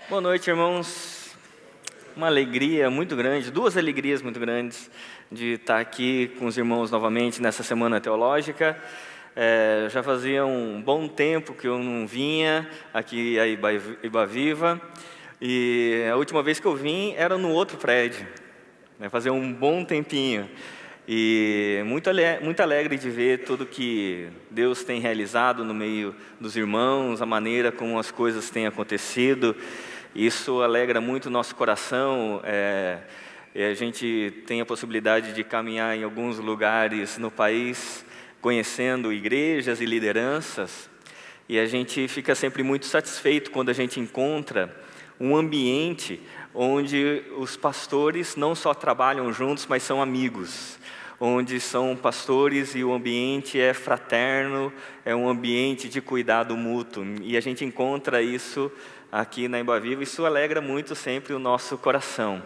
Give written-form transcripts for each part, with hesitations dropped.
Boa noite, irmãos. Uma alegria muito grande, duas alegrias muito grandes de estar aqui com os irmãos novamente nessa semana teológica. Já fazia um bom tempo que eu não vinha aqui a Ibaviva, e a última vez que eu vim era no outro prédio, fazia um bom tempinho. E muito alegre de ver tudo que Deus tem realizado no meio dos irmãos, a maneira como as coisas têm acontecido. Isso alegra muito o nosso coração. A gente tem a possibilidade de caminhar em alguns lugares no país, conhecendo igrejas e lideranças, e a gente fica sempre muito satisfeito quando a gente encontra um ambiente onde os pastores não só trabalham juntos, mas são amigos, onde são pastores e o ambiente é fraterno, é um ambiente de cuidado mútuo, e a gente encontra isso aqui na Ibaviva. Isso alegra muito sempre o nosso coração.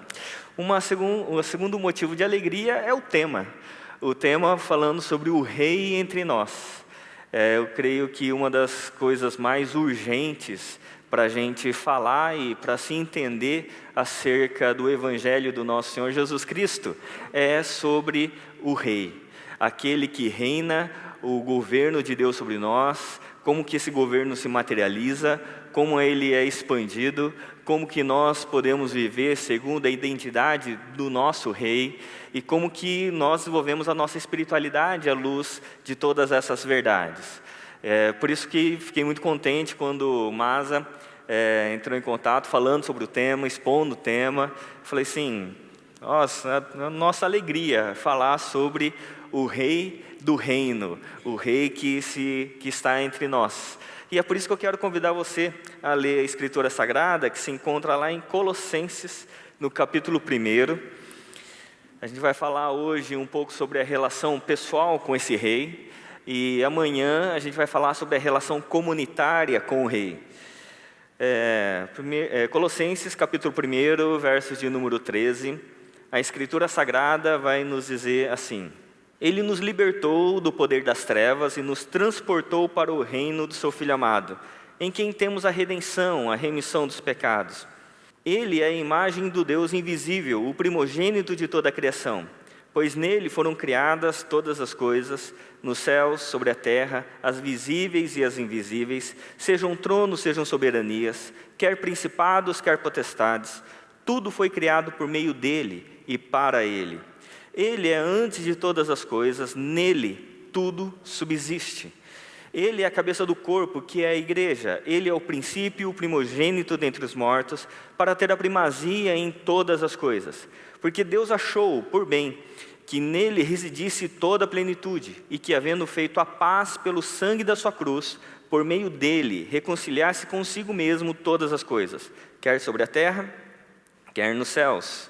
O segundo motivo de alegria é o tema falando sobre o Rei entre nós. Eu creio que uma das coisas mais urgentes para a gente falar e para se entender acerca do Evangelho do nosso Senhor Jesus Cristo é sobre o Rei, aquele que reina, o governo de Deus sobre nós, como que esse governo se materializa, como ele é expandido, como que nós podemos viver segundo a identidade do nosso Rei e como que nós desenvolvemos a nossa espiritualidade à luz de todas essas verdades. Por isso que fiquei muito contente quando o Maza entrou em contato falando sobre o tema, expondo o tema. Falei assim, nossa alegria falar sobre o Rei do Reino, o Rei que está entre nós. E é por isso que eu quero convidar você a ler a Escritura Sagrada, que se encontra lá em Colossenses, no capítulo 1. A gente vai falar hoje um pouco sobre a relação pessoal com esse Rei, e amanhã a gente vai falar sobre a relação comunitária com o Rei. Colossenses, capítulo 1, versos de número 13, a Escritura Sagrada vai nos dizer assim: Ele nos libertou do poder das trevas e nos transportou para o reino do seu Filho amado, em quem temos a redenção, a remissão dos pecados. Ele é a imagem do Deus invisível, o primogênito de toda a criação, pois nele foram criadas todas as coisas, nos céus, sobre a terra, as visíveis e as invisíveis, sejam tronos, sejam soberanias, quer principados, quer potestades. Tudo foi criado por meio dele e para ele. Ele é antes de todas as coisas, nele tudo subsiste. Ele é a cabeça do corpo, que é a igreja. Ele é o princípio, o primogênito dentre os mortos, para ter a primazia em todas as coisas. Porque Deus achou por bem que nele residisse toda a plenitude, e que, havendo feito a paz pelo sangue da sua cruz, por meio dele, reconciliasse consigo mesmo todas as coisas, quer sobre a terra, quer nos céus.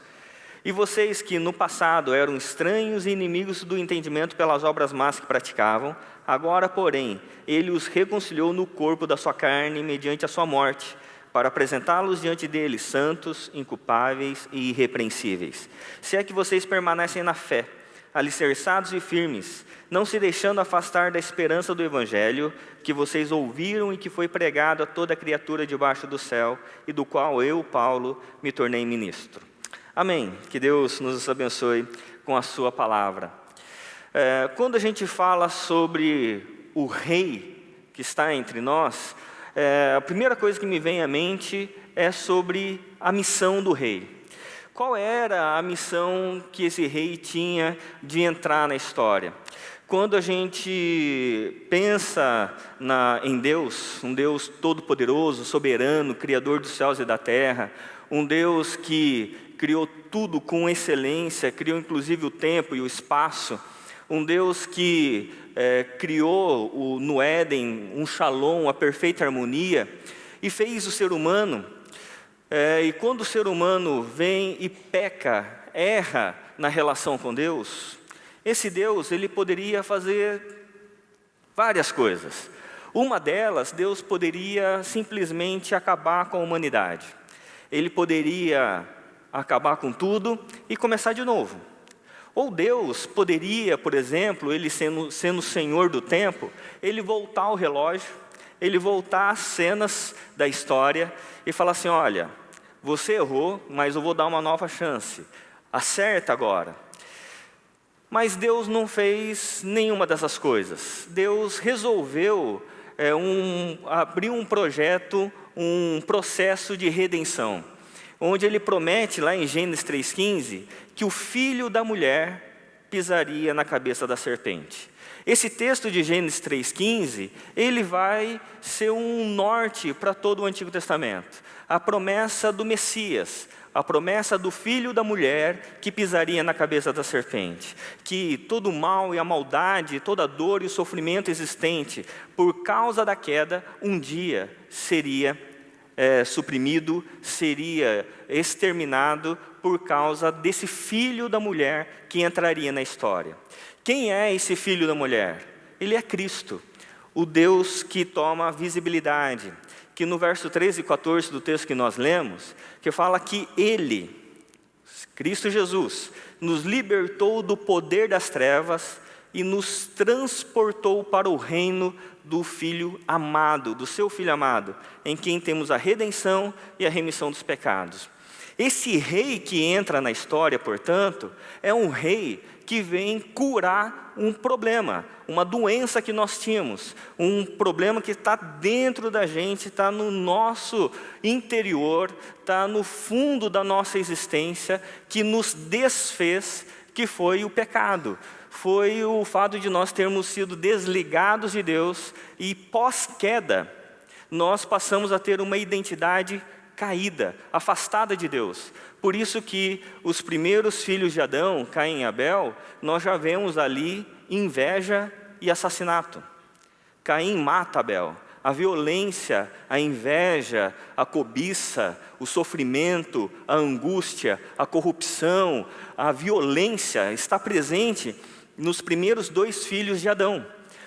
E vocês que no passado eram estranhos e inimigos do entendimento pelas obras más que praticavam, agora, porém, ele os reconciliou no corpo da sua carne mediante a sua morte, para apresentá-los diante dele santos, inculpáveis e irrepreensíveis. Se é que vocês permanecem na fé, alicerçados e firmes, não se deixando afastar da esperança do Evangelho, que vocês ouviram e que foi pregado a toda criatura debaixo do céu, e do qual eu, Paulo, me tornei ministro. Amém. Que Deus nos abençoe com a sua palavra. Quando a gente fala sobre o Rei que está entre nós, a primeira coisa que me vem à mente é sobre a missão do Rei. Qual era a missão que esse Rei tinha de entrar na história? Quando a gente pensa em Deus, um Deus todo-poderoso, soberano, criador dos céus e da terra, um Deus que criou tudo com excelência, criou inclusive o tempo e o espaço, um Deus que criou no Éden um shalom, a perfeita harmonia, e fez o ser humano. E quando o ser humano vem e peca, erra na relação com Deus, esse Deus ele poderia fazer várias coisas. Uma delas, Deus poderia simplesmente acabar com a humanidade. Ele poderia acabar com tudo e começar de novo. Ou Deus poderia, por exemplo, ele sendo o Senhor do tempo, ele voltar o relógio, ele voltar às cenas da história e falar assim: olha, você errou, mas eu vou dar uma nova chance, acerta agora. Mas Deus não fez nenhuma dessas coisas. Deus resolveu abrir um projeto, um processo de redenção, onde Ele promete lá em Gênesis 3,15, que o filho da mulher pisaria na cabeça da serpente. Esse texto de Gênesis 3,15, ele vai ser um norte para todo o Antigo Testamento. A promessa do Messias, a promessa do filho da mulher que pisaria na cabeça da serpente. Que todo o mal e a maldade, toda a dor e o sofrimento existente por causa da queda, um dia seria suprimido, seria exterminado por causa desse filho da mulher que entraria na história. Quem é esse filho da mulher? Ele é Cristo, o Deus que toma visibilidade, que no verso 13 e 14 do texto que nós lemos, que fala que Ele, Cristo Jesus, nos libertou do poder das trevas e nos transportou para o reino do Filho amado, do seu Filho amado, em quem temos a redenção e a remissão dos pecados. Esse rei que entra na história, portanto, é um rei que vem curar um problema, uma doença que nós tínhamos, um problema que está dentro da gente, está no nosso interior, está no fundo da nossa existência, que nos desfez, que foi o pecado. Foi o fato de nós termos sido desligados de Deus e pós-queda, nós passamos a ter uma identidade caída, afastada de Deus. Por isso que os primeiros filhos de Adão, Caim e Abel, nós já vemos ali inveja e assassinato. Caim mata Abel. A violência, a inveja, a cobiça, o sofrimento, a angústia, a corrupção, a violência está presente nos primeiros 2 filhos de Adão.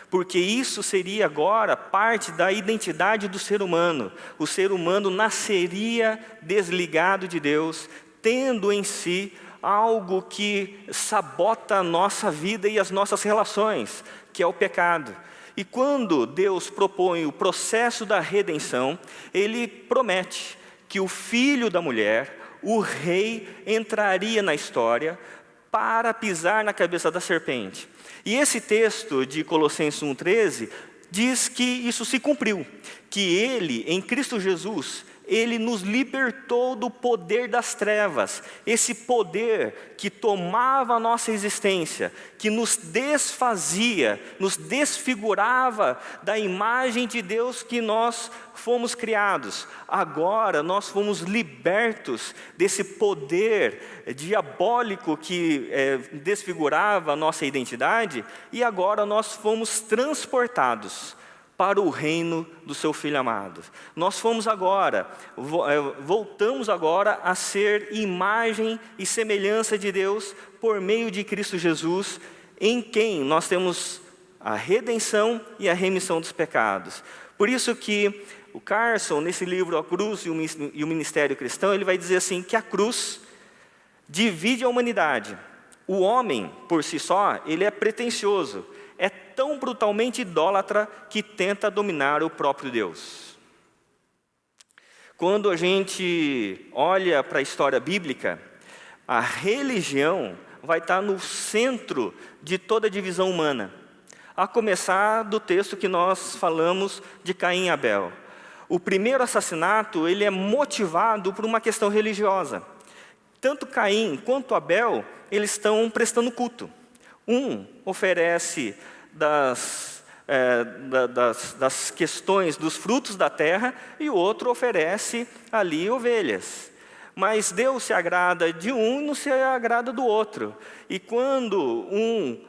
Porque isso seria agora parte da identidade do ser humano. O ser humano nasceria desligado de Deus, tendo em si algo que sabota a nossa vida e as nossas relações, que é o pecado. E quando Deus propõe o processo da redenção, Ele promete que o filho da mulher, o rei, entraria na história para pisar na cabeça da serpente. E esse texto de Colossenses 1,13 diz que isso se cumpriu, que Ele, em Cristo Jesus, Ele nos libertou do poder das trevas, esse poder que tomava a nossa existência, que nos desfazia, nos desfigurava da imagem de Deus que nós fomos criados. Agora nós fomos libertos desse poder diabólico que desfigurava a nossa identidade, e agora nós fomos transportados para o reino do seu Filho amado. Nós fomos agora, voltamos agora a ser imagem e semelhança de Deus por meio de Cristo Jesus, em quem nós temos a redenção e a remissão dos pecados. Por isso que o Carson, nesse livro A Cruz e o Ministério Cristão, ele vai dizer assim, que a cruz divide a humanidade. O homem, por si só, ele é pretensioso, é tão brutalmente idólatra que tenta dominar o próprio Deus. Quando a gente olha para a história bíblica, a religião vai estar no centro de toda a divisão humana, a começar do texto que nós falamos de Caim e Abel. O primeiro assassinato, ele é motivado por uma questão religiosa. Tanto Caim quanto Abel, eles estão prestando culto. Um oferece das questões dos frutos da terra e o outro oferece ali ovelhas. Mas Deus se agrada de um e não se agrada do outro. E quando um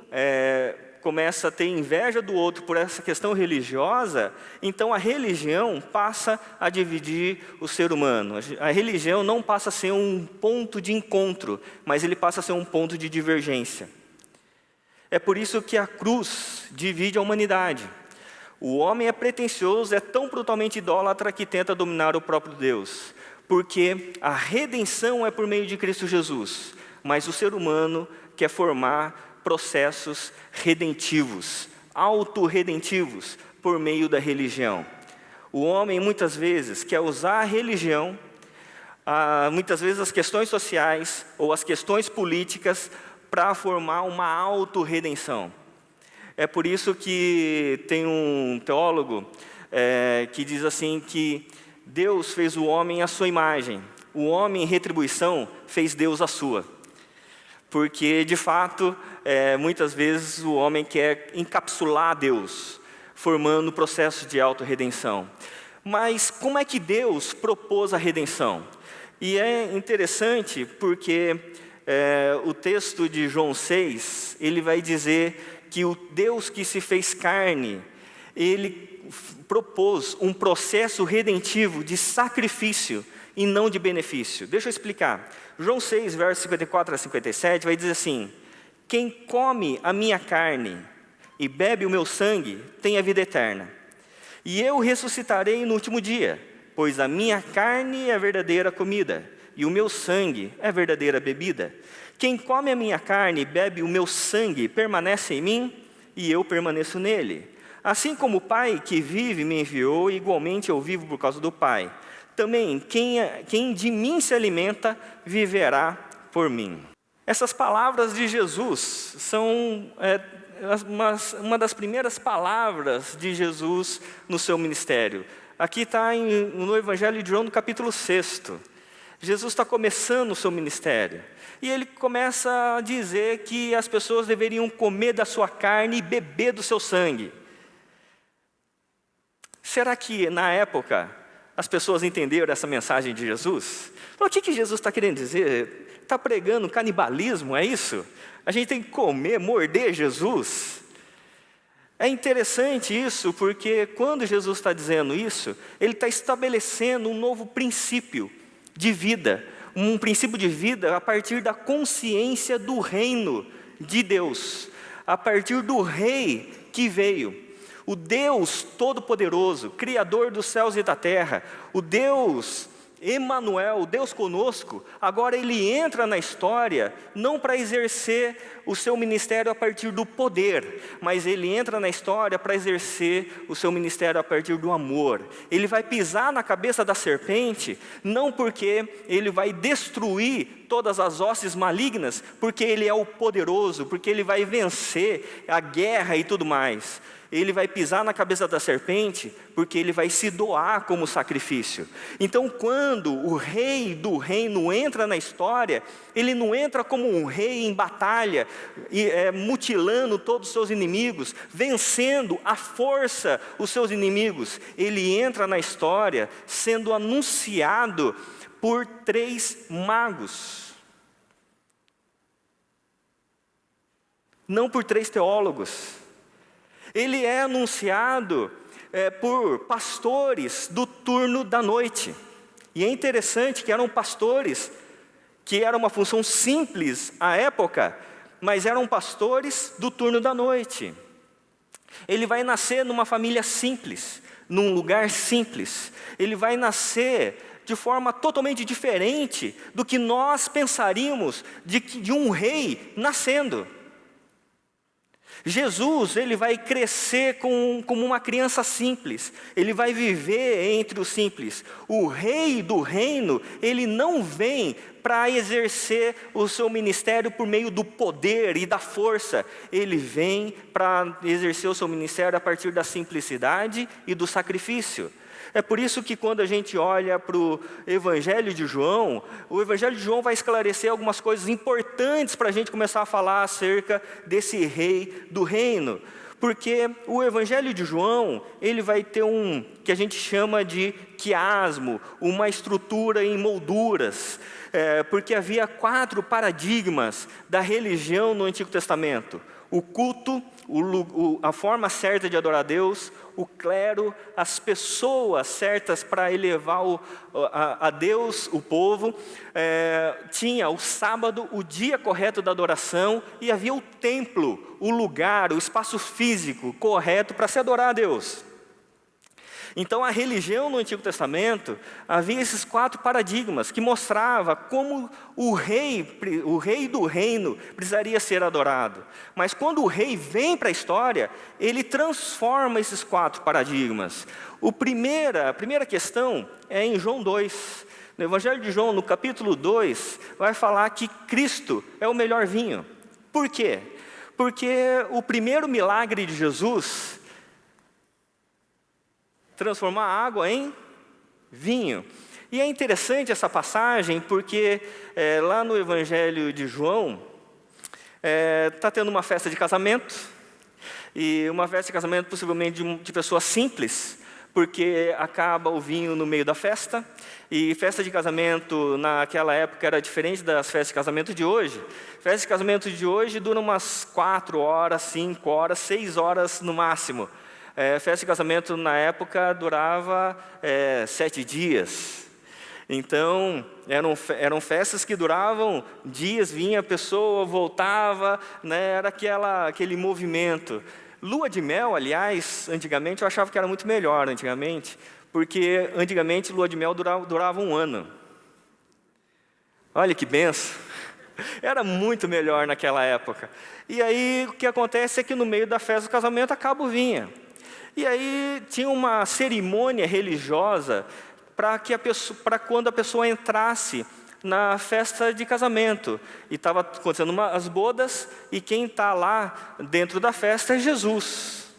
começa a ter inveja do outro por essa questão religiosa, então a religião passa a dividir o ser humano. A religião não passa a ser um ponto de encontro, mas ele passa a ser um ponto de divergência. É por isso que a cruz divide a humanidade. O homem é pretensioso, é tão brutalmente idólatra que tenta dominar o próprio Deus. Porque a redenção é por meio de Cristo Jesus, mas o ser humano quer formar processos redentivos, autorredentivos, por meio da religião. O homem, muitas vezes, quer usar a religião, muitas vezes as questões sociais ou as questões políticas, para formar uma autorredenção. É por isso que tem um teólogo que diz assim que Deus fez o homem à sua imagem. O homem, em retribuição, fez Deus a sua. Porque, de fato, muitas vezes o homem quer encapsular Deus, formando o processo de autorredenção. Mas como é que Deus propôs a redenção? E é interessante porque o texto de João 6, ele vai dizer que o Deus que se fez carne, ele propôs um processo redentivo de sacrifício e não de benefício. Deixa eu explicar. João 6, versos 54 a 57, vai dizer assim: quem come a minha carne e bebe o meu sangue tem a vida eterna. E eu ressuscitarei no último dia, pois a minha carne é a verdadeira comida, e o meu sangue é a verdadeira bebida. Quem come a minha carne e bebe o meu sangue permanece em mim, e eu permaneço nele. Assim como o Pai que vive me enviou, igualmente eu vivo por causa do Pai. Também quem de mim se alimenta, viverá por mim. Essas palavras de Jesus são uma das primeiras palavras de Jesus no seu ministério. Aqui está no Evangelho de João, no capítulo 6. Jesus está começando o seu ministério. E ele começa a dizer que as pessoas deveriam comer da sua carne e beber do seu sangue. Será que, na época, as pessoas entenderam essa mensagem de Jesus? O que Jesus está querendo dizer? Está pregando canibalismo, é isso? A gente tem que comer, morder Jesus? É interessante isso, porque quando Jesus está dizendo isso, ele está estabelecendo um novo princípio de vida, um princípio de vida a partir da consciência do reino de Deus, a partir do rei que veio. O Deus Todo-Poderoso, Criador dos céus e da terra, o Deus Emanuel, o Deus conosco, agora ele entra na história não para exercer o seu ministério a partir do poder, mas ele entra na história para exercer o seu ministério a partir do amor. Ele vai pisar na cabeça da serpente, não porque ele vai destruir todas as hostes malignas, porque ele é o poderoso, porque ele vai vencer a guerra e tudo mais. Ele vai pisar na cabeça da serpente, porque ele vai se doar como sacrifício. Então, quando o rei do reino entra na história, ele não entra como um rei em batalha, mutilando todos os seus inimigos, vencendo à força os seus inimigos. Ele entra na história sendo anunciado por 3 magos. Não por 3 teólogos. Ele é anunciado por pastores do turno da noite. E é interessante que eram pastores, que era uma função simples à época, mas eram pastores do turno da noite. Ele vai nascer numa família simples, num lugar simples. Ele vai nascer de forma totalmente diferente do que nós pensaríamos de um rei nascendo. Jesus, ele vai crescer como uma criança simples, ele vai viver entre os simples. O rei do reino, ele não vem para exercer o seu ministério por meio do poder e da força. Ele vem para exercer o seu ministério a partir da simplicidade e do sacrifício. É por isso que quando a gente olha para o Evangelho de João, o Evangelho de João vai esclarecer algumas coisas importantes para a gente começar a falar acerca desse rei do reino. Porque o Evangelho de João, ele vai ter que a gente chama de quiasmo, uma estrutura em molduras, porque havia 4 paradigmas da religião no Antigo Testamento: o culto, a forma certa de adorar a Deus, o clero, as pessoas certas para elevar a Deus, o povo, tinha o sábado, o dia correto da adoração, e havia o templo, o lugar, o espaço físico correto para se adorar a Deus. Então, a religião no Antigo Testamento, havia esses 4 paradigmas que mostrava como o rei do reino precisaria ser adorado. Mas quando o rei vem para a história, ele transforma esses 4 paradigmas. A primeira questão é em João 2. No Evangelho de João, no capítulo 2, vai falar que Cristo é o melhor vinho. Por quê? Porque o primeiro milagre de Jesus, transformar água em vinho. E é interessante essa passagem, porque lá no Evangelho de João, está tendo uma festa de casamento, e uma festa de casamento possivelmente de pessoas simples, porque acaba o vinho no meio da festa, e festa de casamento naquela época era diferente das festas de casamento de hoje. Festa de casamento de hoje dura umas 4 horas, 5 horas, 6 horas no máximo. Festa de casamento na época durava 7 dias. Então, eram festas que duravam dias, vinha a pessoa, voltava, né, era aquele movimento. Lua de mel, aliás, antigamente eu achava que era muito melhor, porque antigamente lua de mel durava 1 ano. Olha que benção! Era muito melhor naquela época. E aí o que acontece é que no meio da festa do casamento acaba o vinho. E aí tinha uma cerimônia religiosa para quando a pessoa entrasse na festa de casamento. E estava acontecendo as bodas, e quem está lá dentro da festa é Jesus,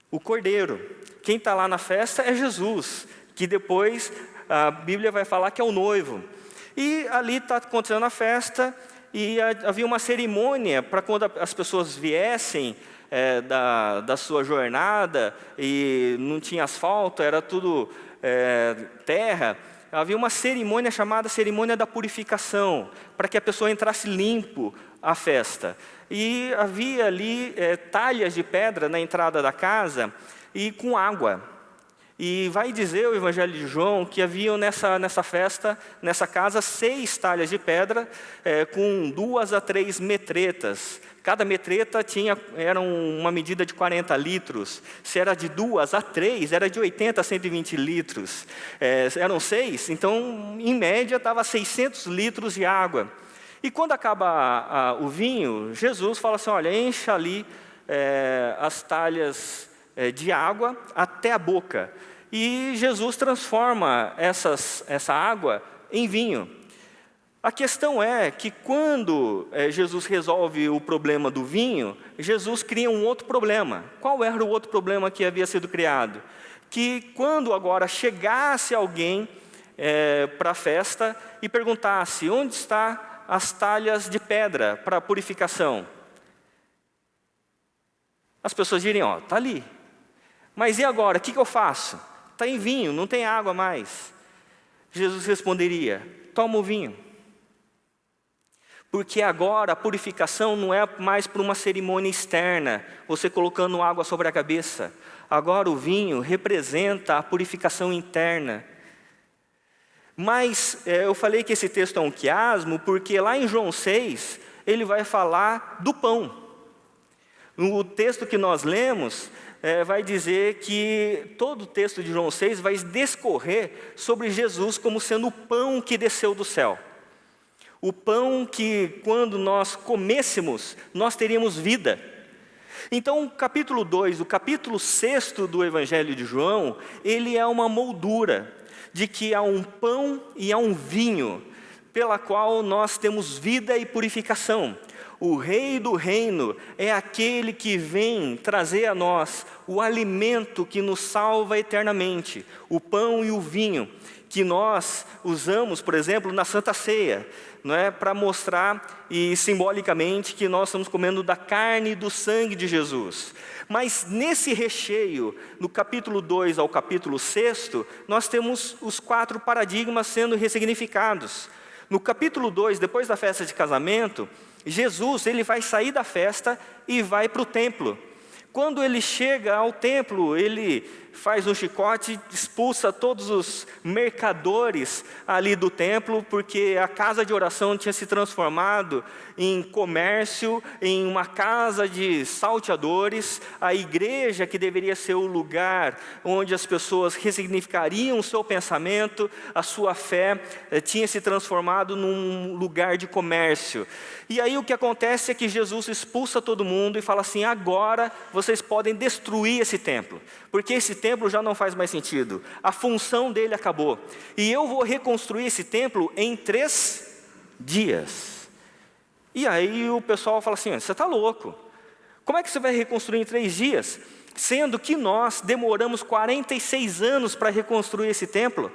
o Cordeiro. Quem está lá na festa é Jesus, que depois a Bíblia vai falar que é o noivo. E ali está acontecendo a festa, e havia uma cerimônia para quando as pessoas viessem da sua jornada, e não tinha asfalto, era tudo terra. Havia uma cerimônia chamada cerimônia da purificação, para que a pessoa entrasse limpo à festa. E havia ali talhas de pedra na entrada da casa, e com água. E vai dizer o Evangelho de João que haviam nessa festa, nessa casa, 6 talhas de pedra, com 2 a 3 metretas. Cada metreta era uma medida de 40 litros. Se era de 2 a 3, era de 80 a 120 litros. Eram 6, então, em média, estava 600 litros de água. E quando acaba o vinho, Jesus fala assim, olha, encha ali as talhas de água até a boca. E Jesus transforma essa água em vinho. A questão é que quando Jesus resolve o problema do vinho, Jesus cria um outro problema. Qual era o outro problema que havia sido criado? Que quando agora chegasse alguém para a festa e perguntasse, onde está as talhas de pedra para a purificação? As pessoas diriam, está ali. Mas e agora, o que eu faço? Está em vinho, não tem água mais. Jesus responderia, toma o vinho. Porque agora a purificação não é mais por uma cerimônia externa, você colocando água sobre a cabeça. Agora o vinho representa a purificação interna. Mas eu falei que esse texto é um quiasmo, porque lá em João 6, ele vai falar do pão. No texto que nós lemos, vai dizer que todo o texto de João 6 vai discorrer sobre Jesus como sendo o pão que desceu do céu. O pão que, quando nós comêssemos, nós teríamos vida. Então, o capítulo 2, o capítulo 6 do Evangelho de João, ele é uma moldura de que há um pão e há um vinho, pela qual nós temos vida e purificação. O Rei do Reino é aquele que vem trazer a nós o alimento que nos salva eternamente, o pão e o vinho, que nós usamos, por exemplo, na Santa Ceia, não é, para mostrar e simbolicamente que nós estamos comendo da carne e do sangue de Jesus. Mas nesse recheio, no capítulo 2 ao capítulo 6, nós temos os 4 paradigmas sendo ressignificados. No capítulo 2, depois da festa de casamento, Jesus ele vai sair da festa e vai para o templo. Quando ele chega ao templo, ele faz um chicote, expulsa todos os mercadores ali do templo, porque a casa de oração tinha se transformado em comércio, em uma casa de salteadores. A igreja, que deveria ser o lugar onde as pessoas ressignificariam o seu pensamento, a sua fé, tinha se transformado num lugar de comércio. E aí o que acontece é que Jesus expulsa todo mundo e fala assim: agora vocês podem destruir esse templo, porque esse templo já não faz mais sentido, a função dele acabou, e eu vou reconstruir esse templo em 3 dias. E aí o pessoal fala assim: você está louco, como é que você vai reconstruir em 3 dias, sendo que nós demoramos 46 anos para reconstruir esse templo?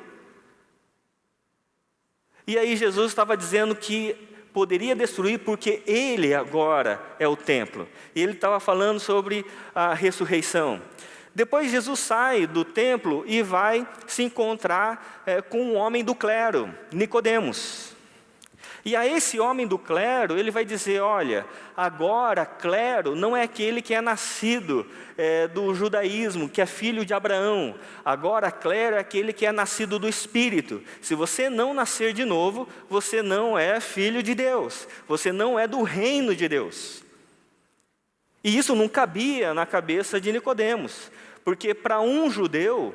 E aí Jesus estava dizendo que poderia destruir porque Ele agora é o templo. E Ele estava falando sobre a ressurreição. Depois Jesus sai do templo e vai se encontrar com um homem do clero, Nicodemos. E a esse homem do clero, ele vai dizer: olha, agora clero não é aquele que é nascido do judaísmo, que é filho de Abraão. Agora clero é aquele que é nascido do Espírito. Se você não nascer de novo, você não é filho de Deus, você não é do reino de Deus. E isso não cabia na cabeça de Nicodemos, porque para um judeu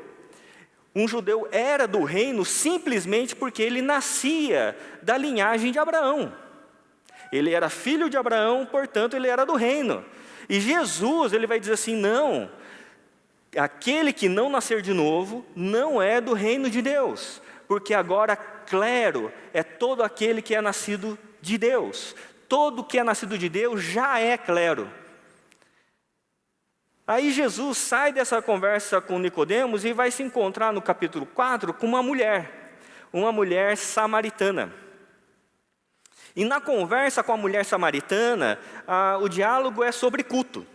era do reino simplesmente porque ele nascia da linhagem de Abraão. Ele era filho de Abraão, portanto ele era do reino. E Jesus, ele vai dizer assim: não, aquele que não nascer de novo não é do reino de Deus, porque agora clero é todo aquele que é nascido de Deus. Todo que é nascido de Deus já é clero. Aí Jesus sai dessa conversa com Nicodemos e vai se encontrar no capítulo 4 com uma mulher samaritana. E na conversa com a mulher samaritana, o diálogo é sobre culto.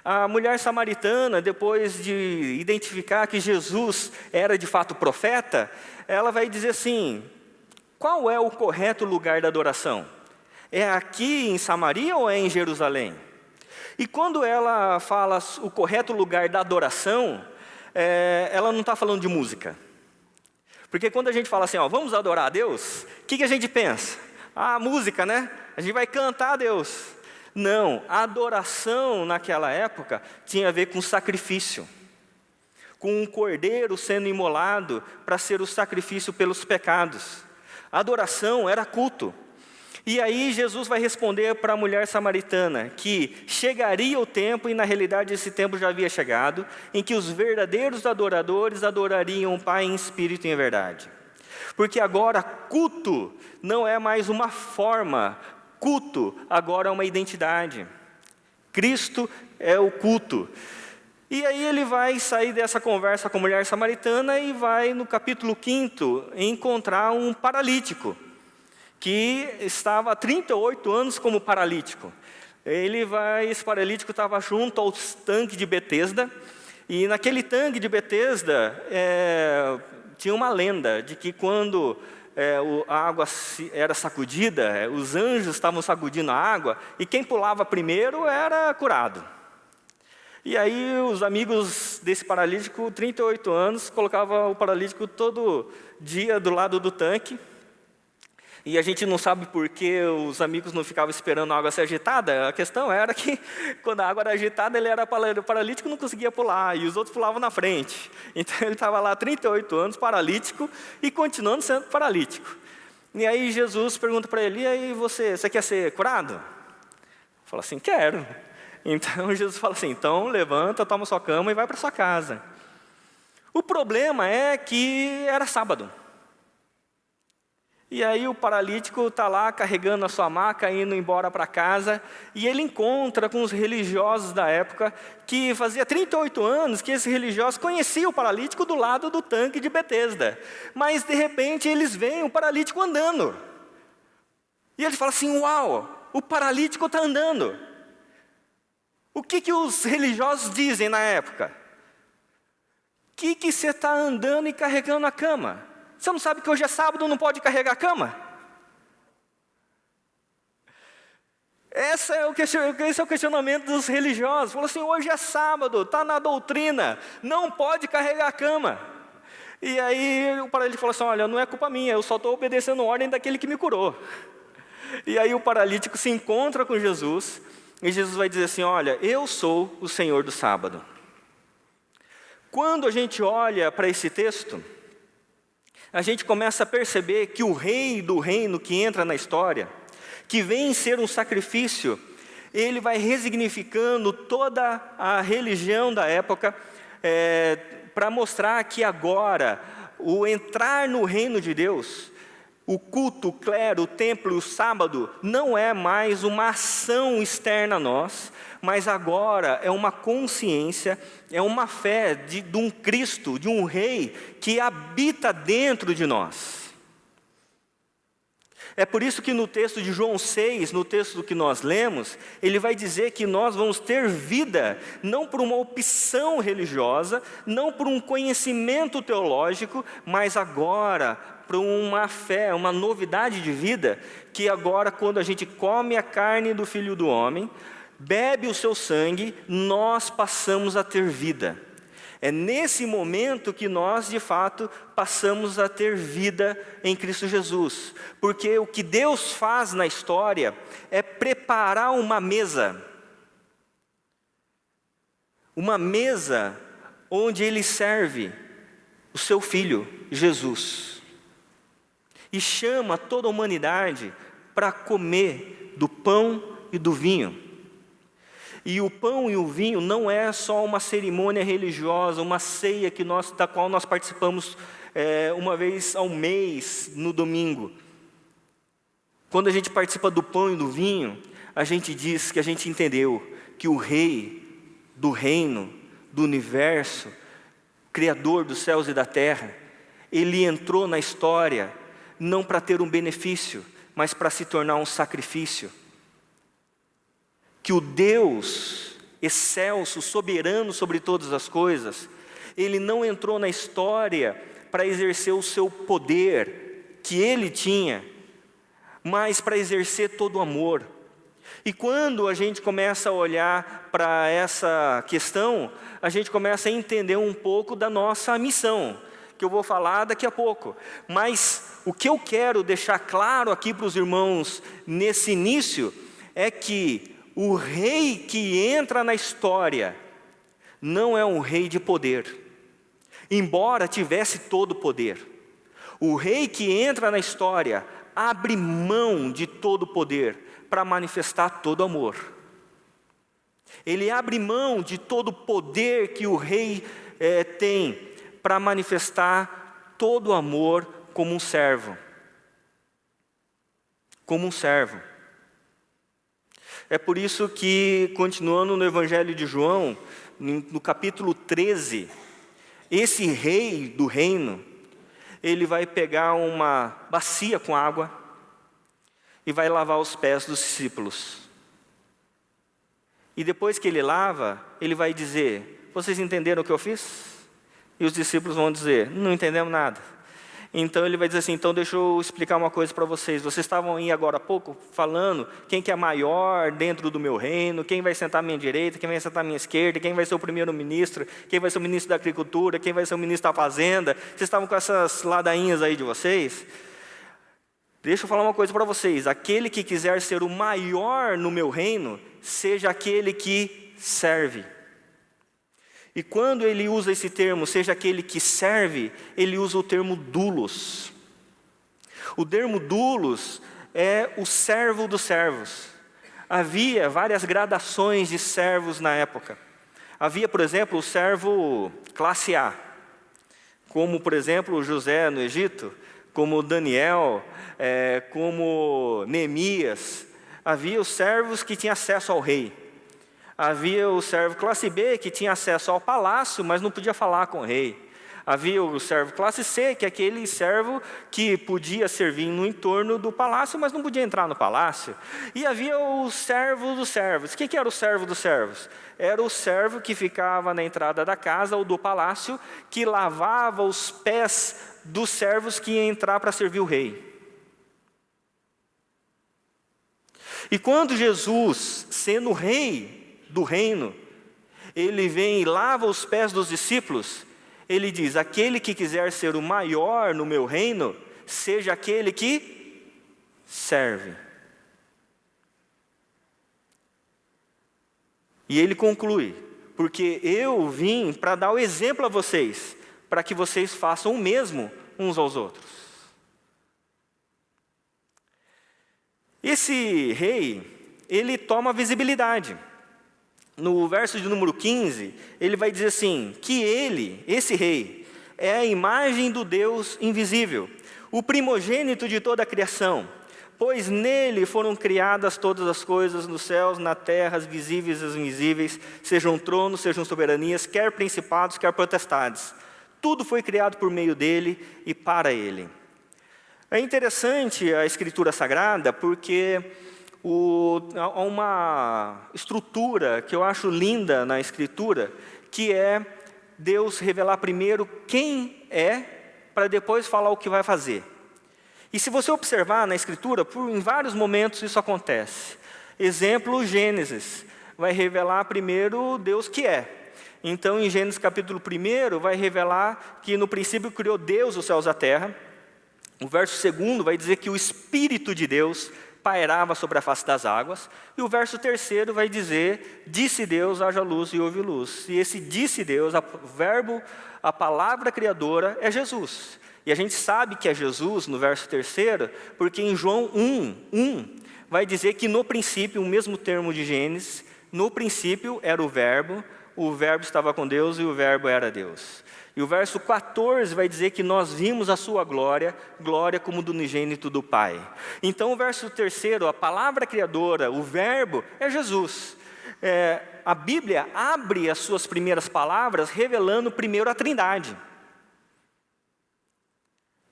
A mulher samaritana, depois de identificar que Jesus era de fato profeta, ela vai dizer assim: qual é o correto lugar da adoração? É aqui em Samaria ou é em Jerusalém? E quando ela fala o correto lugar da adoração, ela não está falando de música. Porque quando a gente fala assim, vamos adorar a Deus, o que a gente pensa? Música, né? A gente vai cantar a Deus. Não, a adoração naquela época tinha a ver com sacrifício, com um cordeiro sendo imolado para ser o sacrifício pelos pecados. A adoração era culto. E aí Jesus vai responder para a mulher samaritana que chegaria o tempo, e na realidade esse tempo já havia chegado, em que os verdadeiros adoradores adorariam o Pai em espírito e em verdade. Porque agora culto não é mais uma forma, culto agora é uma identidade. Cristo é o culto. E aí ele vai sair dessa conversa com a mulher samaritana e vai no capítulo 5 encontrar um paralítico, que estava há 38 anos como paralítico. Esse paralítico estava junto ao tanque de Betesda, e naquele tanque de Betesda tinha uma lenda de que quando a água era sacudida, os anjos estavam sacudindo a água, e quem pulava primeiro era curado. E aí os amigos desse paralítico, 38 anos, colocavam o paralítico todo dia do lado do tanque. E a gente não sabe por que os amigos não ficavam esperando a água ser agitada. A questão era que, quando a água era agitada, ele era paralítico, não conseguia pular, e os outros pulavam na frente. Então ele estava lá 38 anos, paralítico, e continuando sendo paralítico. E aí Jesus pergunta para ele: e aí você quer ser curado? Fala assim: quero. Então Jesus fala assim: então levanta, toma sua cama e vai para sua casa. O problema é que era sábado. E aí o paralítico está lá carregando a sua maca, indo embora para casa, e ele encontra com os religiosos da época, que fazia 38 anos que esses religiosos conheciam o paralítico do lado do tanque de Betesda. Mas de repente eles veem o paralítico andando. E eles falam assim: uau, o paralítico está andando. O que os religiosos dizem na época? Que você está andando e carregando a cama? Você não sabe que hoje é sábado, não pode carregar a cama? Esse é o questionamento dos religiosos. Falou assim, hoje é sábado, está na doutrina, não pode carregar a cama. E aí o paralítico falou assim, olha, não é culpa minha, eu só estou obedecendo a ordem daquele que me curou. E aí o paralítico se encontra com Jesus, e Jesus vai dizer assim, olha, eu sou o Senhor do sábado. Quando a gente olha para esse texto, a gente começa a perceber que o rei do reino que entra na história, que vem ser um sacrifício, ele vai resignificando toda a religião da época, para mostrar que agora, o entrar no reino de Deus, o culto, o clero, o templo, o sábado, não é mais uma ação externa a nós, mas agora é uma consciência, é uma fé de um Cristo, de um rei, que habita dentro de nós. É por isso que no texto de João 6, no texto que nós lemos, ele vai dizer que nós vamos ter vida, não por uma opção religiosa, não por um conhecimento teológico, mas agora por uma fé, uma novidade de vida, que agora quando a gente come a carne do Filho do Homem, bebe o seu sangue, nós passamos a ter vida. É nesse momento que nós, de fato, passamos a ter vida em Cristo Jesus. Porque o que Deus faz na história é preparar uma mesa. Uma mesa onde Ele serve o seu Filho, Jesus. E chama toda a humanidade para comer do pão e do vinho. E o pão e o vinho não é só uma cerimônia religiosa, uma ceia da qual nós participamos uma vez ao mês, no domingo. Quando a gente participa do pão e do vinho, a gente diz que a gente entendeu que o Rei do reino, do universo, Criador dos céus e da terra, Ele entrou na história não para ter um benefício, mas para se tornar um sacrifício. Que o Deus excelso, soberano sobre todas as coisas, Ele não entrou na história para exercer o seu poder que Ele tinha, mas para exercer todo o amor. E quando a gente começa a olhar para essa questão, a gente começa a entender um pouco da nossa missão, que eu vou falar daqui a pouco. Mas o que eu quero deixar claro aqui para os irmãos nesse início, é que o rei que entra na história não é um rei de poder, embora tivesse todo o poder. O rei que entra na história abre mão de todo o poder para manifestar todo amor. Ele abre mão de todo o poder que o rei tem para manifestar todo o amor como um servo. Como um servo. É por isso que, continuando no Evangelho de João, no capítulo 13, esse rei do reino, ele vai pegar uma bacia com água e vai lavar os pés dos discípulos. E depois que ele lava, ele vai dizer, vocês entenderam o que eu fiz? E os discípulos vão dizer, não entendemos nada. Então ele vai dizer assim, então deixa eu explicar uma coisa para vocês. Vocês estavam aí agora há pouco falando quem que é maior dentro do meu reino, quem vai sentar à minha direita, quem vai sentar à minha esquerda, quem vai ser o primeiro-ministro, quem vai ser o ministro da agricultura, quem vai ser o ministro da fazenda. Vocês estavam com essas ladainhas aí de vocês? Deixa eu falar uma coisa para vocês. Aquele que quiser ser o maior no meu reino, seja aquele que serve. E quando ele usa esse termo, seja aquele que serve, ele usa o termo doulos. O termo doulos é o servo dos servos. Havia várias gradações de servos na época. Havia, por exemplo, o servo classe A, como, por exemplo, José no Egito, como Daniel, como Neemias. Havia os servos que tinham acesso ao rei. Havia o servo classe B, que tinha acesso ao palácio, mas não podia falar com o rei. Havia o servo classe C, que é aquele servo que podia servir no entorno do palácio, mas não podia entrar no palácio. E havia o servo dos servos. O que era o servo dos servos? Era o servo que ficava na entrada da casa ou do palácio, que lavava os pés dos servos que iam entrar para servir o rei. E quando Jesus, sendo o rei do reino, ele vem e lava os pés dos discípulos, ele diz: aquele que quiser ser o maior no meu reino, seja aquele que serve. E ele conclui: porque eu vim para dar o exemplo a vocês, para que vocês façam o mesmo uns aos outros. Esse rei, ele toma visibilidade. No verso de número 15, ele vai dizer assim, que ele, esse rei, é a imagem do Deus invisível, o primogênito de toda a criação, pois nele foram criadas todas as coisas nos céus, na terra, as visíveis e as invisíveis, sejam tronos, sejam soberanias, quer principados, quer potestades. Tudo foi criado por meio dele e para ele. É interessante a Escritura Sagrada porque há uma estrutura que eu acho linda na Escritura, que é Deus revelar primeiro quem é, para depois falar o que vai fazer. E se você observar na Escritura, em vários momentos isso acontece. Exemplo, Gênesis, vai revelar primeiro Deus que é. Então, em Gênesis capítulo 1, vai revelar que no princípio criou Deus os céus e a terra. O verso 2 vai dizer que o Espírito de Deus pairava sobre a face das águas. E o verso 3 vai dizer, disse Deus, haja luz e houve luz. E esse disse Deus, o verbo, a palavra criadora é Jesus. E a gente sabe que é Jesus no verso 3, porque em João 1, vai dizer que no princípio, o mesmo termo de Gênesis, no princípio era o verbo estava com Deus e o verbo era Deus. E o verso 14 vai dizer que nós vimos a sua glória, glória como do unigênito do Pai. Então o verso 3, a palavra criadora, o verbo, é Jesus. A Bíblia abre as suas primeiras palavras revelando primeiro a Trindade,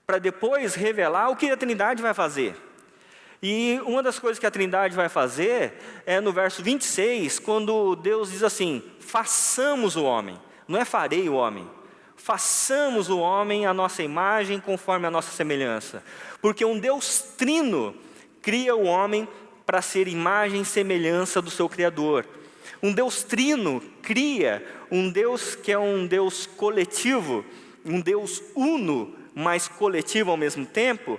para depois revelar o que a Trindade vai fazer. E uma das coisas que a Trindade vai fazer é no verso 26, quando Deus diz assim, façamos o homem, não é farei o homem, façamos o homem à nossa imagem, conforme a nossa semelhança. Porque um Deus trino cria o homem para ser imagem e semelhança do seu Criador. Um Deus trino cria um Deus que é um Deus coletivo, um Deus uno, mas coletivo ao mesmo tempo,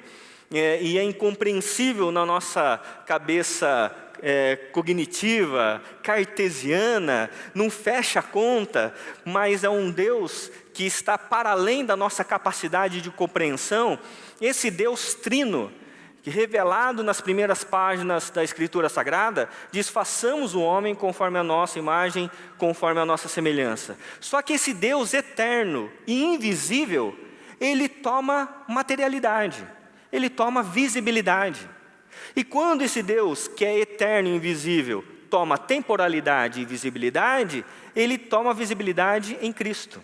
e é incompreensível na nossa cabeça cognitiva, cartesiana, não fecha a conta, mas é um Deus que está para além da nossa capacidade de compreensão. Esse Deus trino, que revelado nas primeiras páginas da Escritura Sagrada, diz, façamos o homem conforme a nossa imagem, conforme a nossa semelhança. Só que esse Deus eterno e invisível, ele toma materialidade, ele toma visibilidade. E quando esse Deus, que é eterno e invisível, toma temporalidade e visibilidade, ele toma visibilidade em Cristo.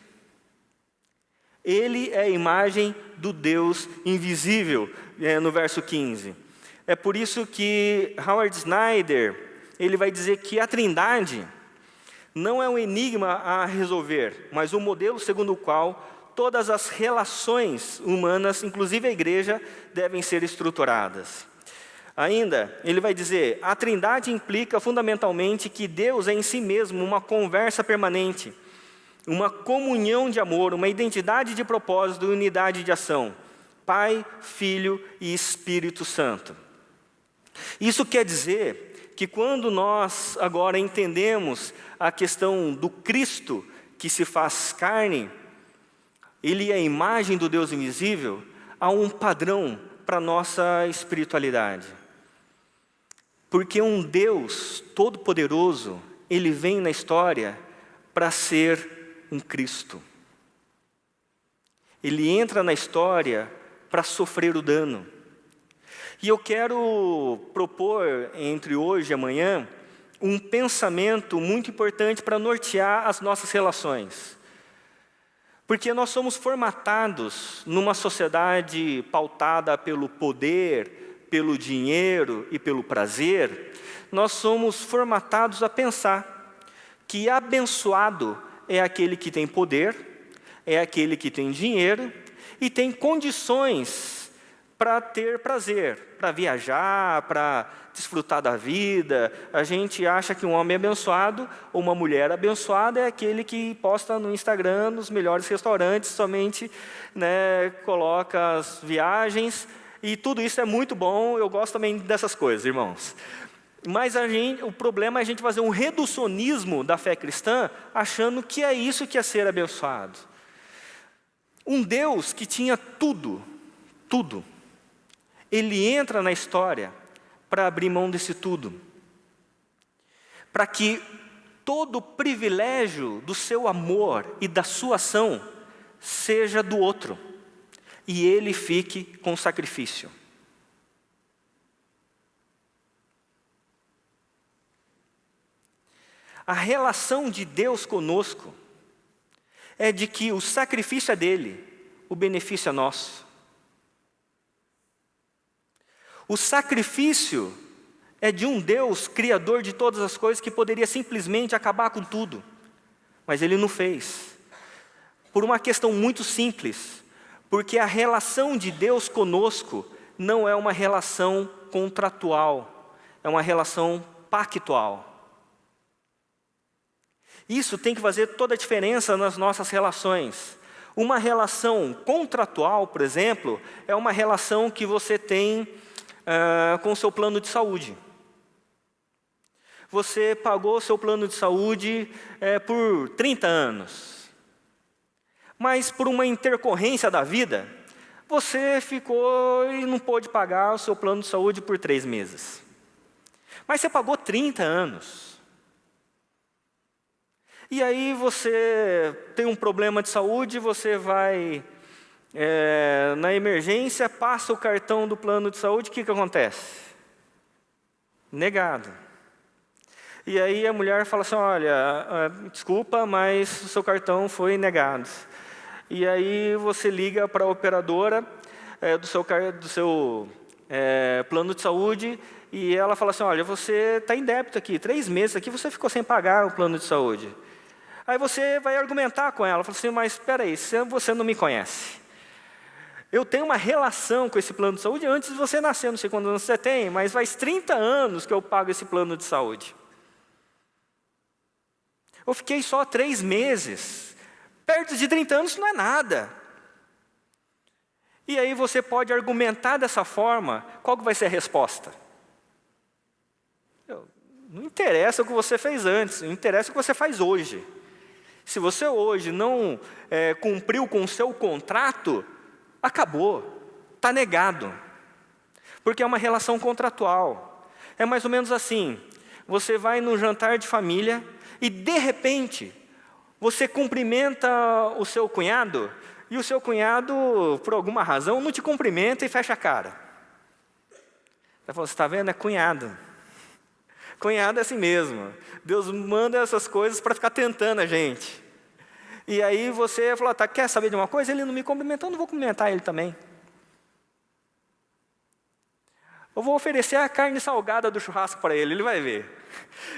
Ele é a imagem do Deus invisível, no verso 15. É por isso que Howard Snyder, ele vai dizer que a Trindade não é um enigma a resolver, mas um modelo segundo o qual todas as relações humanas, inclusive a igreja, devem ser estruturadas. Ainda, ele vai dizer, a Trindade implica fundamentalmente que Deus é em si mesmo uma conversa permanente, uma comunhão de amor, uma identidade de propósito e unidade de ação. Pai, Filho e Espírito Santo. Isso quer dizer que quando nós agora entendemos a questão do Cristo que se faz carne, ele é a imagem do Deus invisível, há um padrão para a nossa espiritualidade. Porque um Deus todo-poderoso, ele vem na história para ser um Cristo. Ele entra na história para sofrer o dano. E eu quero propor, entre hoje e amanhã, um pensamento muito importante para nortear as nossas relações. Porque nós somos formatados numa sociedade pautada pelo poder, pelo dinheiro e pelo prazer. Nós somos formatados a pensar que abençoado é aquele que tem poder, é aquele que tem dinheiro e tem condições para ter prazer, para viajar, para desfrutar da vida. A gente acha que um homem abençoado ou uma mulher abençoada é aquele que posta no Instagram, nos melhores restaurantes, somente, né, coloca as viagens, e tudo isso é muito bom, eu gosto também dessas coisas, irmãos. Mas o problema é a gente fazer um reducionismo da fé cristã, achando que é isso que é ser abençoado. Um Deus que tinha tudo, Ele entra na história para abrir mão desse tudo, para que todo o privilégio do seu amor e da sua ação seja do outro, e Ele fique com o sacrifício. A relação de Deus conosco é de que o sacrifício é dele, o benefício é nosso. O sacrifício é de um Deus criador de todas as coisas que poderia simplesmente acabar com tudo, mas Ele não fez. Por uma questão muito simples, porque a relação de Deus conosco não é uma relação contratual, é uma relação pactual. Isso tem que fazer toda a diferença nas nossas relações. Uma relação contratual, por exemplo, é uma relação que você tem com o seu plano de saúde. Você pagou o seu plano de saúde por 30 anos. Mas por uma intercorrência da vida, você ficou e não pôde pagar o seu plano de saúde por 3 meses. Mas você pagou 30 anos. E aí você tem um problema de saúde, você vai na emergência, passa o cartão do plano de saúde, o que acontece? Negado. E aí a mulher fala assim, olha, desculpa, mas o seu cartão foi negado. E aí você liga para a operadora do seu plano de saúde, e ela fala assim, olha, você está em débito aqui, 3 meses aqui, você ficou sem pagar o plano de saúde. Aí você vai argumentar com ela, fala assim, mas espera aí, você não me conhece. Eu tenho uma relação com esse plano de saúde antes de você nascer, não sei quantos anos você tem, mas faz 30 anos que eu pago esse plano de saúde. Eu fiquei só 3 meses. Perto de 30 anos não é nada. E aí você pode argumentar dessa forma, qual que vai ser a resposta? Não interessa o que você fez antes, não interessa o que você faz hoje. Se você hoje não cumpriu com o seu contrato, acabou, está negado. Porque é uma relação contratual. É mais ou menos assim, você vai num jantar de família e de repente você cumprimenta o seu cunhado e o seu cunhado, por alguma razão, não te cumprimenta e fecha a cara. Você está vendo? É cunhado. Cunhado é assim mesmo. Deus manda essas coisas para ficar tentando a gente. E aí você fala, tá, quer saber de uma coisa? Ele não me cumprimentou, eu não vou cumprimentar ele também. Eu vou oferecer a carne salgada do churrasco para ele, ele vai ver.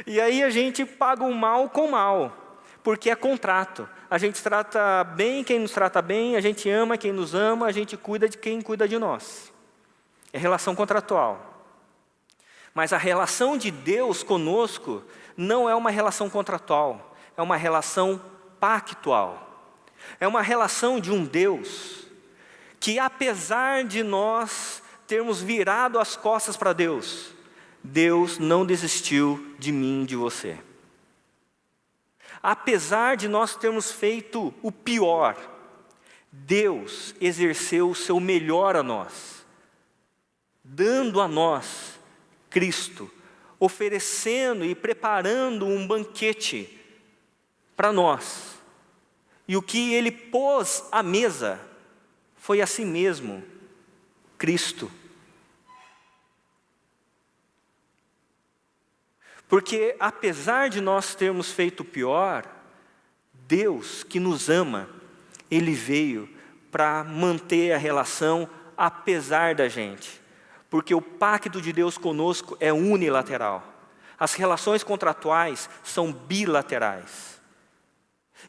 E aí a gente paga o mal com o mal, porque é contrato. A gente trata bem quem nos trata bem, a gente ama quem nos ama, a gente cuida de quem cuida de nós. É relação contratual. Mas a relação de Deus conosco não é uma relação contratual, é uma relação pactual. É uma relação de um Deus que, apesar de nós termos virado as costas para Deus, Deus não desistiu de mim, de você. Apesar de nós termos feito o pior, Deus exerceu o seu melhor a nós, dando a nós Cristo, oferecendo e preparando um banquete para nós. E o que Ele pôs à mesa foi a si mesmo, Cristo. Porque apesar de nós termos feito o pior, Deus que nos ama, Ele veio para manter a relação apesar da gente. Porque o pacto de Deus conosco é unilateral. As relações contratuais são bilaterais.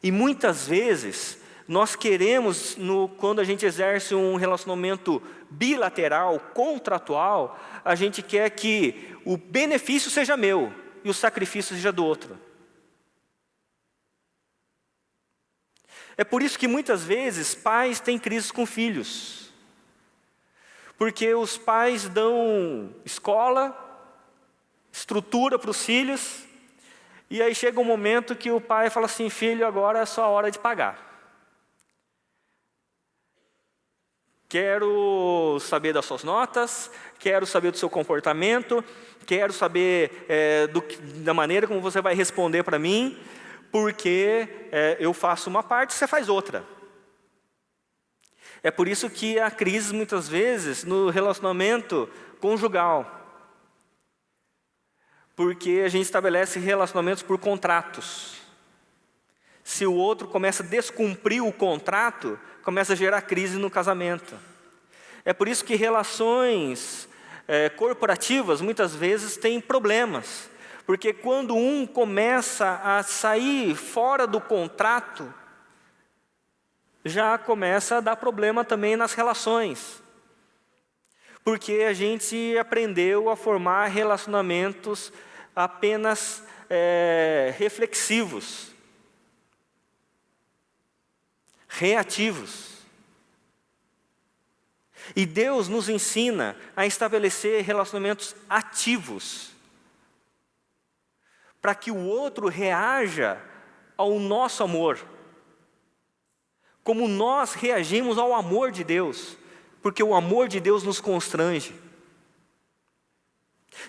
E muitas vezes Nós queremos, quando a gente exerce um relacionamento bilateral, contratual, a gente quer que o benefício seja meu e o sacrifício seja do outro. É por isso que muitas vezes pais têm crises com filhos. Porque os pais dão escola, estrutura para os filhos, e aí chega um momento que o pai fala assim: filho, agora é só a hora de pagar. Quero saber das suas notas, quero saber do seu comportamento, quero saber da maneira como você vai responder para mim, porque eu faço uma parte e você faz outra. É por isso que há crises muitas vezes no relacionamento conjugal. Porque a gente estabelece relacionamentos por contratos. Se o outro começa a descumprir o contrato, começa a gerar crise no casamento. É por isso que relações corporativas muitas vezes têm problemas. Porque quando um começa a sair fora do contrato, já começa a dar problema também nas relações. Porque a gente aprendeu a formar relacionamentos apenas reflexivos, reativos. E Deus nos ensina a estabelecer relacionamentos ativos, para que o outro reaja ao nosso amor, como nós reagimos ao amor de Deus, porque o amor de Deus nos constrange.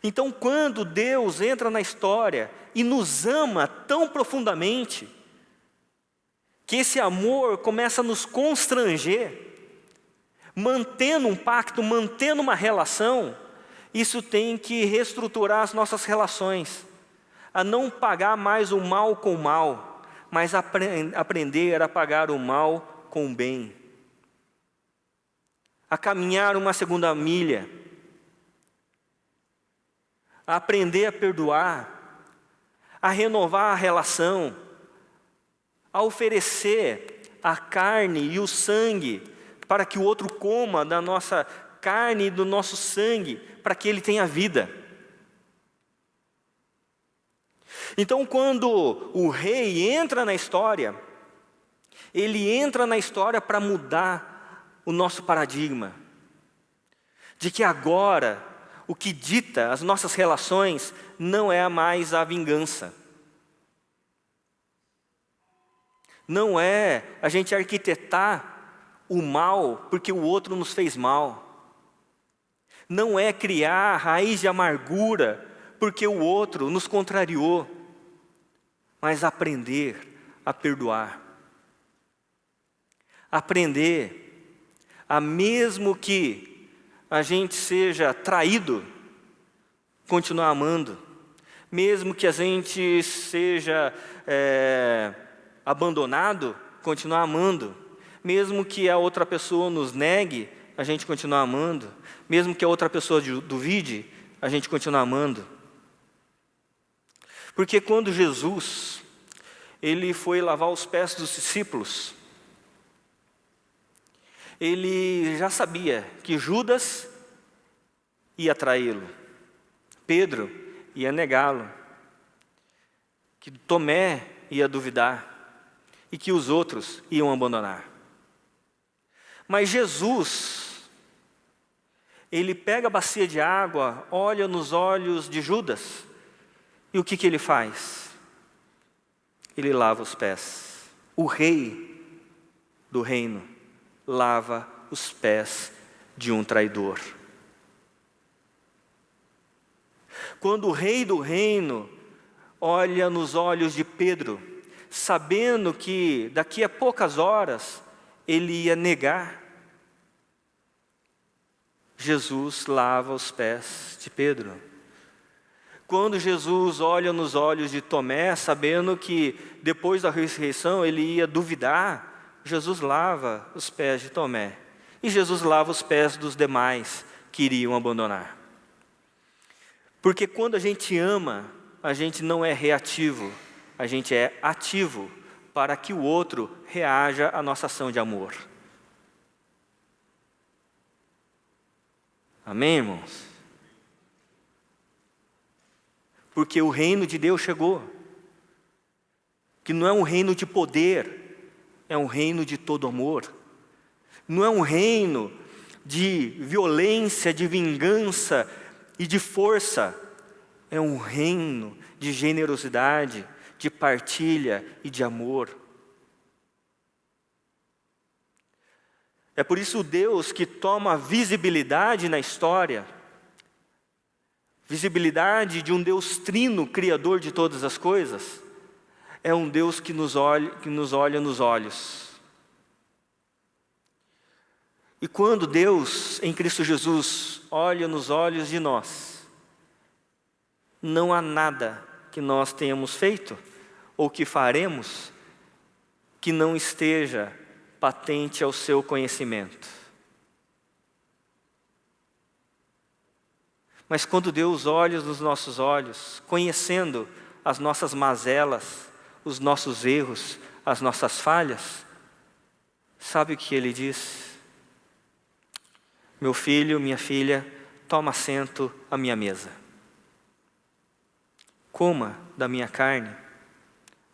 Então, quando Deus entra na história e nos ama tão profundamente, que esse amor começa a nos constranger, mantendo um pacto, mantendo uma relação, isso tem que reestruturar as nossas relações, a não pagar mais o mal com o mal, mas aprender a pagar o mal com o bem, a caminhar uma segunda milha, a aprender a perdoar, a renovar a relação, a oferecer a carne e o sangue para que o outro coma da nossa carne e do nosso sangue, para que ele tenha vida. Então, quando o rei entra na história, ele entra na história para mudar o nosso paradigma, de que agora o que dita as nossas relações não é mais a vingança. Não é a gente arquitetar o mal porque o outro nos fez mal. Não é criar raiz de amargura porque o outro nos contrariou, mas aprender a perdoar. Aprender a, mesmo que a gente seja traído, continuar amando. Mesmo que a gente seja abandonado, continuar amando. Mesmo que a outra pessoa nos negue, a gente continua amando. Mesmo que a outra pessoa duvide, a gente continua amando. Porque quando Jesus, ele foi lavar os pés dos discípulos, ele já sabia que Judas ia traí-lo, Pedro ia negá-lo, que Tomé ia duvidar e que os outros iam abandonar. Mas Jesus, ele pega a bacia de água, olha nos olhos de Judas, e o que ele faz? Ele lava os pés. O rei do reino lava os pés de um traidor. Quando o rei do reino olha nos olhos de Pedro, sabendo que daqui a poucas horas ele ia negar, Jesus lava os pés de Pedro. Quando Jesus olha nos olhos de Tomé, sabendo que depois da ressurreição ele ia duvidar, Jesus lava os pés de Tomé. E Jesus lava os pés dos demais que iriam abandonar. Porque quando a gente ama, a gente não é reativo, a gente é ativo para que o outro reaja à nossa ação de amor. Amém, irmãos? Porque o reino de Deus chegou, que não é um reino de poder, é um reino de todo amor. Não é um reino de violência, de vingança e de força. É um reino de generosidade, de partilha e de amor. É por isso o Deus que toma visibilidade na história, visibilidade de um Deus trino, criador de todas as coisas, é um Deus que nos olha nos olhos. E quando Deus, em Cristo Jesus, olha nos olhos de nós, não há nada que nós tenhamos feito ou que faremos que não esteja patente ao seu conhecimento. Mas quando Deus olha nos nossos olhos, conhecendo as nossas mazelas, os nossos erros, as nossas falhas, sabe o que Ele diz? Meu filho, minha filha, toma assento à minha mesa. Coma da minha carne,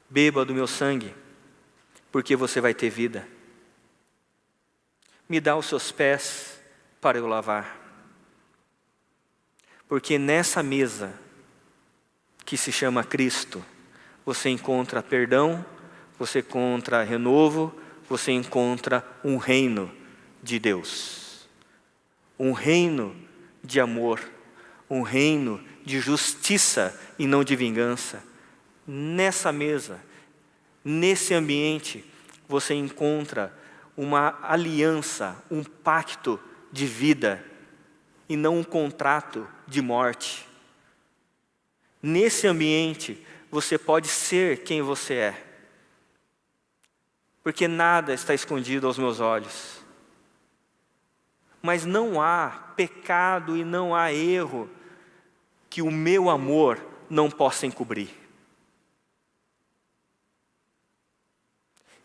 beba do meu sangue, porque você vai ter vida. Me dá os seus pés para eu lavar. Porque nessa mesa, que se chama Cristo, você encontra perdão, você encontra renovo, você encontra um reino de Deus. Um reino de amor, um reino de justiça e não de vingança. Nessa mesa, nesse ambiente, você encontra uma aliança, um pacto de vida e não um contrato de morte. Nesse ambiente, você pode ser quem você é, porque nada está escondido aos meus olhos. Mas não há pecado e não há erro que o meu amor não possa encobrir.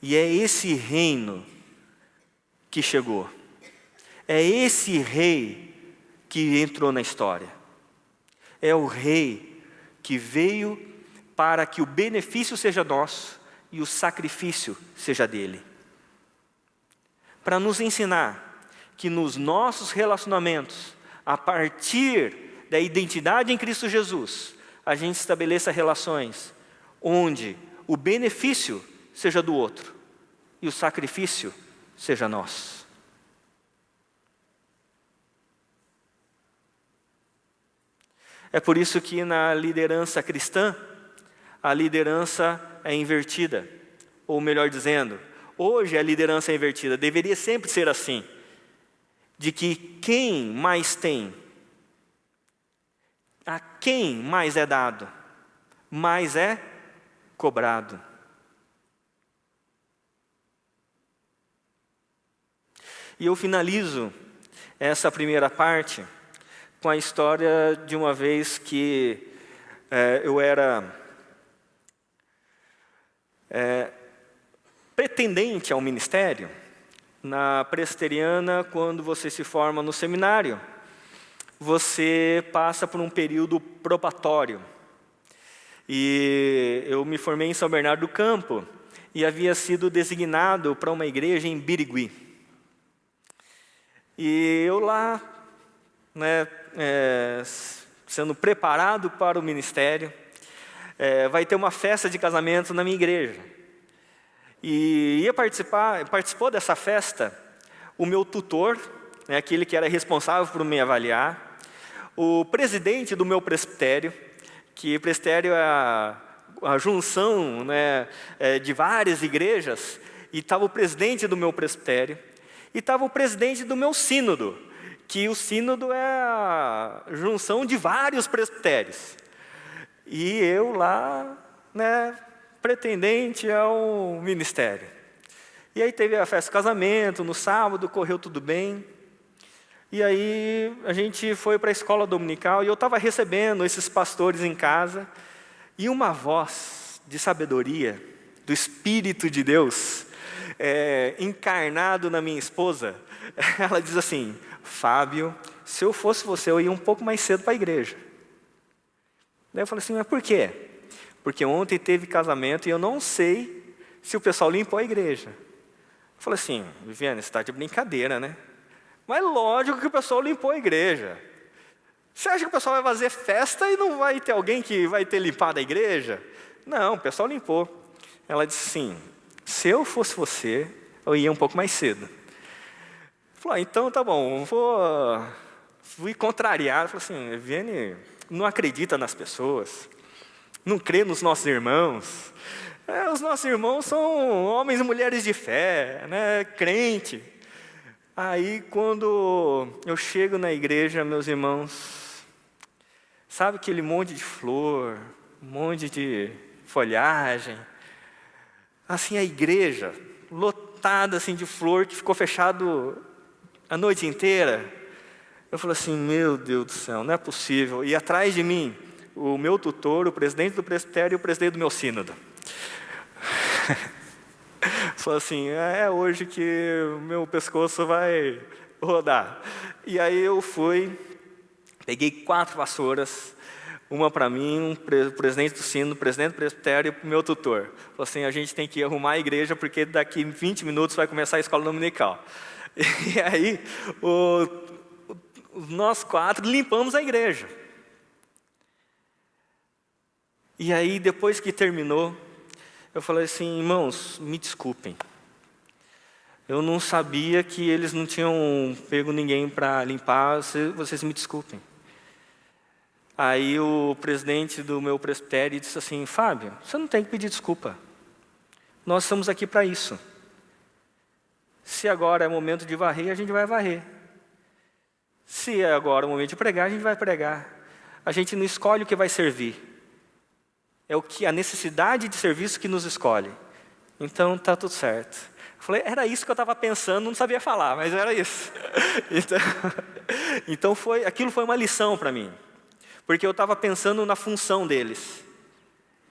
E é esse reino que chegou. É esse rei que entrou na história. É o rei que veio para que o benefício seja nosso e o sacrifício seja dele. Para nos ensinar que nos nossos relacionamentos, a partir da identidade em Cristo Jesus, a gente estabeleça relações onde o benefício seja do outro e o sacrifício seja nosso. É por isso que na liderança cristã, a liderança é invertida. Ou melhor dizendo, hoje a liderança é invertida, deveria sempre ser assim. De que quem mais tem, a quem mais é dado, mais é cobrado. E eu finalizo essa primeira parte com a história de uma vez que eu era pretendente ao ministério. Na presbiteriana, quando você se forma no seminário, você passa por um período probatório. E eu me formei em São Bernardo do Campo e havia sido designado para uma igreja em Birigui. E eu lá, sendo preparado para o ministério, vai ter uma festa de casamento na minha igreja. E participou dessa festa o meu tutor, aquele que era responsável por me avaliar, o presidente do meu presbitério, que presbitério é a junção de várias igrejas, e estava o presidente do meu presbitério, e estava o presidente do meu sínodo, que o sínodo é a junção de vários presbitérios. E eu lá, pretendente ao ministério. E aí teve a festa de casamento, no sábado, correu tudo bem. E aí a gente foi para a escola dominical e eu estava recebendo esses pastores em casa. E uma voz de sabedoria do Espírito de Deus encarnado na minha esposa, ela diz assim: Fábio, se eu fosse você, eu ia um pouco mais cedo para a igreja. Daí eu falei assim: mas por quê? Porque ontem teve casamento e eu não sei se o pessoal limpou a igreja. Eu falei assim: Viviane, você está de brincadeira, né? Mas lógico que o pessoal limpou a igreja. Você acha que o pessoal vai fazer festa e não vai ter alguém que vai ter limpado a igreja? Não, o pessoal limpou. Ela disse assim: se eu fosse você, eu ia um pouco mais cedo. Falei: então tá bom, fui contrariado. Falei assim: Viviane não acredita nas pessoas, não crê nos nossos irmãos. Os nossos irmãos são homens e mulheres de fé, né? Crente. Aí quando eu chego na igreja, meus irmãos, sabe aquele monte de flor, um monte de folhagem, assim a igreja lotada assim de flor, que ficou fechado a noite inteira. Eu falei assim: meu Deus do céu, não é possível. E atrás de mim, o meu tutor, o presidente do presbitério e o presidente do meu sínodo. Falei assim: é hoje que o meu pescoço vai rodar. E aí eu fui, peguei 4 vassouras, uma para mim, o presidente do sínodo, o presidente do presbitério e o meu tutor. Falei assim: a gente tem que arrumar a igreja, porque daqui 20 minutos vai começar a escola dominical. E aí, nós 4 limpamos a igreja. E aí, depois que terminou, eu falei assim: irmãos, me desculpem. Eu não sabia que eles não tinham pego ninguém para limpar, vocês me desculpem. Aí o presidente do meu presbitério disse assim: Fábio, você não tem que pedir desculpa. Nós estamos aqui para isso. Se agora é momento de varrer, a gente vai varrer. Se é agora o momento de pregar, a gente vai pregar. A gente não escolhe o que vai servir. É a necessidade de serviço que nos escolhe. Então está tudo certo. Eu falei: era isso que eu estava pensando, não sabia falar, mas era isso. Então aquilo foi uma lição para mim. Porque eu estava pensando na função deles.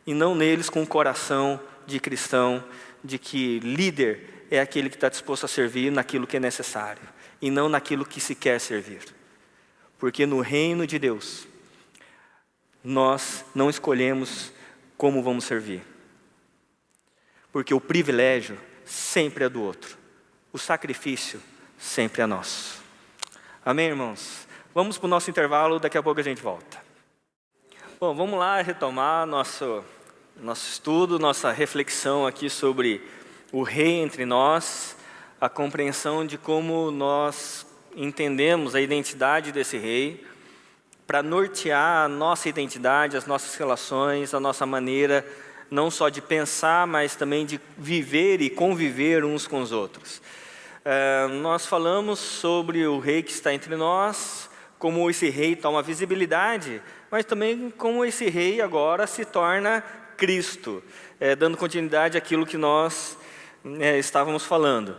E não neles com o coração de cristão, de que líder é aquele que está disposto a servir naquilo que é necessário. E não naquilo que se quer servir. Porque no reino de Deus, nós não escolhemos como vamos servir. Porque o privilégio sempre é do outro. O sacrifício sempre é nosso. Amém, irmãos? Vamos para o nosso intervalo, daqui a pouco a gente volta. Bom, vamos lá retomar nosso estudo, nossa reflexão aqui sobre o rei entre nós, a compreensão de como nós entendemos a identidade desse rei, para nortear a nossa identidade, as nossas relações, a nossa maneira não só de pensar, mas também de viver e conviver uns com os outros. Nós falamos sobre o rei que está entre nós, como esse rei toma visibilidade, mas também como esse rei agora se torna Cristo, dando continuidade àquilo que nós estávamos falando.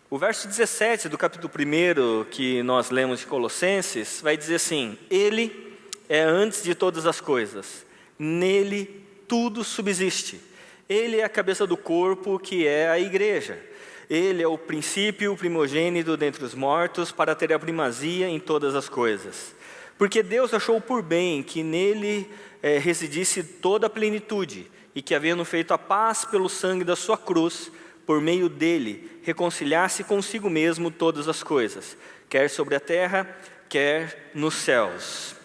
O verso 17 do capítulo 1 que nós lemos de Colossenses vai dizer assim: Ele é antes de todas as coisas, nele tudo subsiste. Ele é a cabeça do corpo, que é a igreja. Ele é o princípio, o primogênito dentre os mortos, para ter a primazia em todas as coisas. Porque Deus achou por bem que nele residisse toda a plenitude, e que, havendo feito a paz pelo sangue da sua cruz, por meio dele, reconciliasse consigo mesmo todas as coisas, quer sobre a terra, quer nos céus.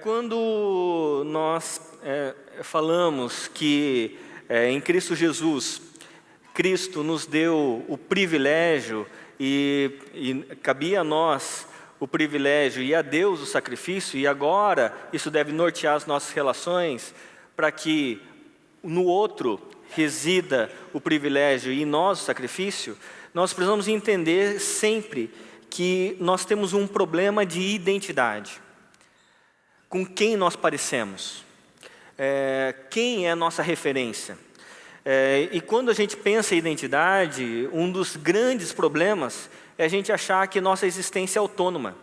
Quando nós falamos que em Cristo Jesus, Cristo nos deu o privilégio e cabia a nós o privilégio e a Deus o sacrifício, e agora isso deve nortear as nossas relações para que no outro resida o privilégio e nós o sacrifício. Nós precisamos entender sempre que nós temos um problema de identidade. Com quem nós parecemos? Quem é a nossa referência? E quando a gente pensa em identidade, um dos grandes problemas é a gente achar que nossa existência é autônoma.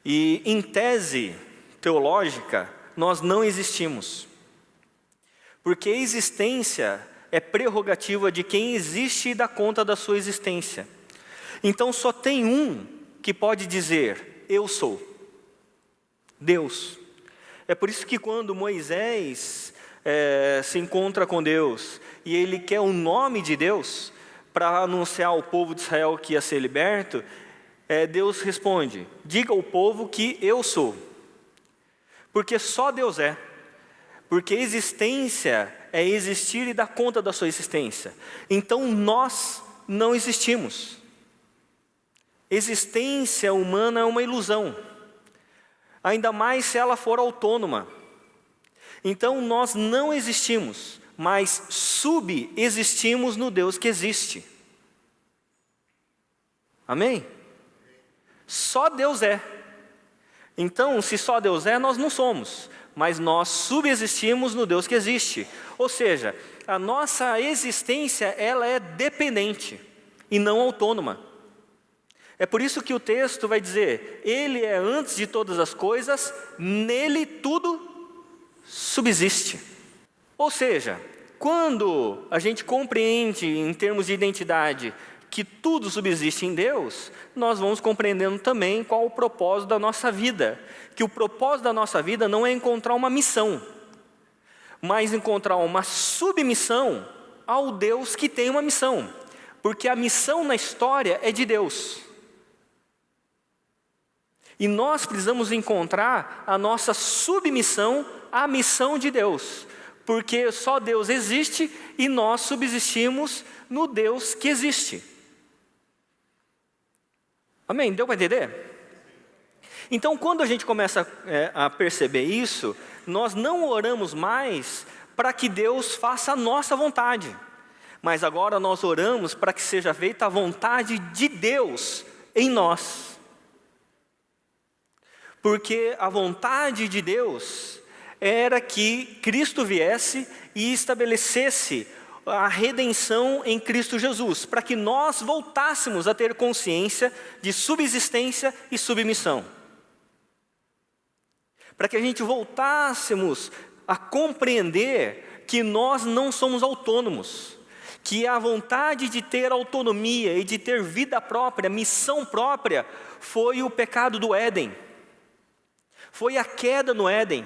E em tese teológica, nós não existimos. porque a existência é prerrogativa de quem existe e dá conta da sua existência. Então só tem um que pode dizer, eu sou, Deus. É por isso que quando Moisés se encontra com Deus, e ele quer o nome de Deus, para anunciar ao povo de Israel que ia ser liberto, Deus responde, diga ao povo que eu sou. Porque só Deus é. Porque existência é existir e dar conta da sua existência. Então nós não existimos. Existência humana é uma ilusão. Ainda mais se ela for autônoma. Então nós não existimos, mas subexistimos no Deus que existe. Amém? Só Deus é. Então, se só Deus é, nós não somos, mas nós subexistimos no Deus que existe. Ou seja, a nossa existência, ela é dependente e não autônoma. É por isso que o texto vai dizer, Ele é antes de todas as coisas, nele tudo subsiste. Ou seja, quando a gente compreende em termos de identidade que tudo subsiste em Deus, nós vamos compreendendo também qual o propósito da nossa vida. Que o propósito da nossa vida não é encontrar uma missão, mas encontrar uma submissão ao Deus que tem uma missão. Porque a missão na história é de Deus. E nós precisamos encontrar a nossa submissão à missão de Deus. Porque só Deus existe e nós subsistimos no Deus que existe. Amém? Deu para entender? Então, quando a gente começa a perceber isso, nós não oramos mais para que Deus faça a nossa vontade. Mas agora nós oramos para que seja feita a vontade de Deus em nós. Porque a vontade de Deus era que Cristo viesse e estabelecesse a redenção em Cristo Jesus, para que nós voltássemos a ter consciência de subsistência e submissão. Para que a gente voltássemos a compreender que nós não somos autônomos, que a vontade de ter autonomia e de ter vida própria, missão própria, foi o pecado do Éden. Foi a queda no Éden.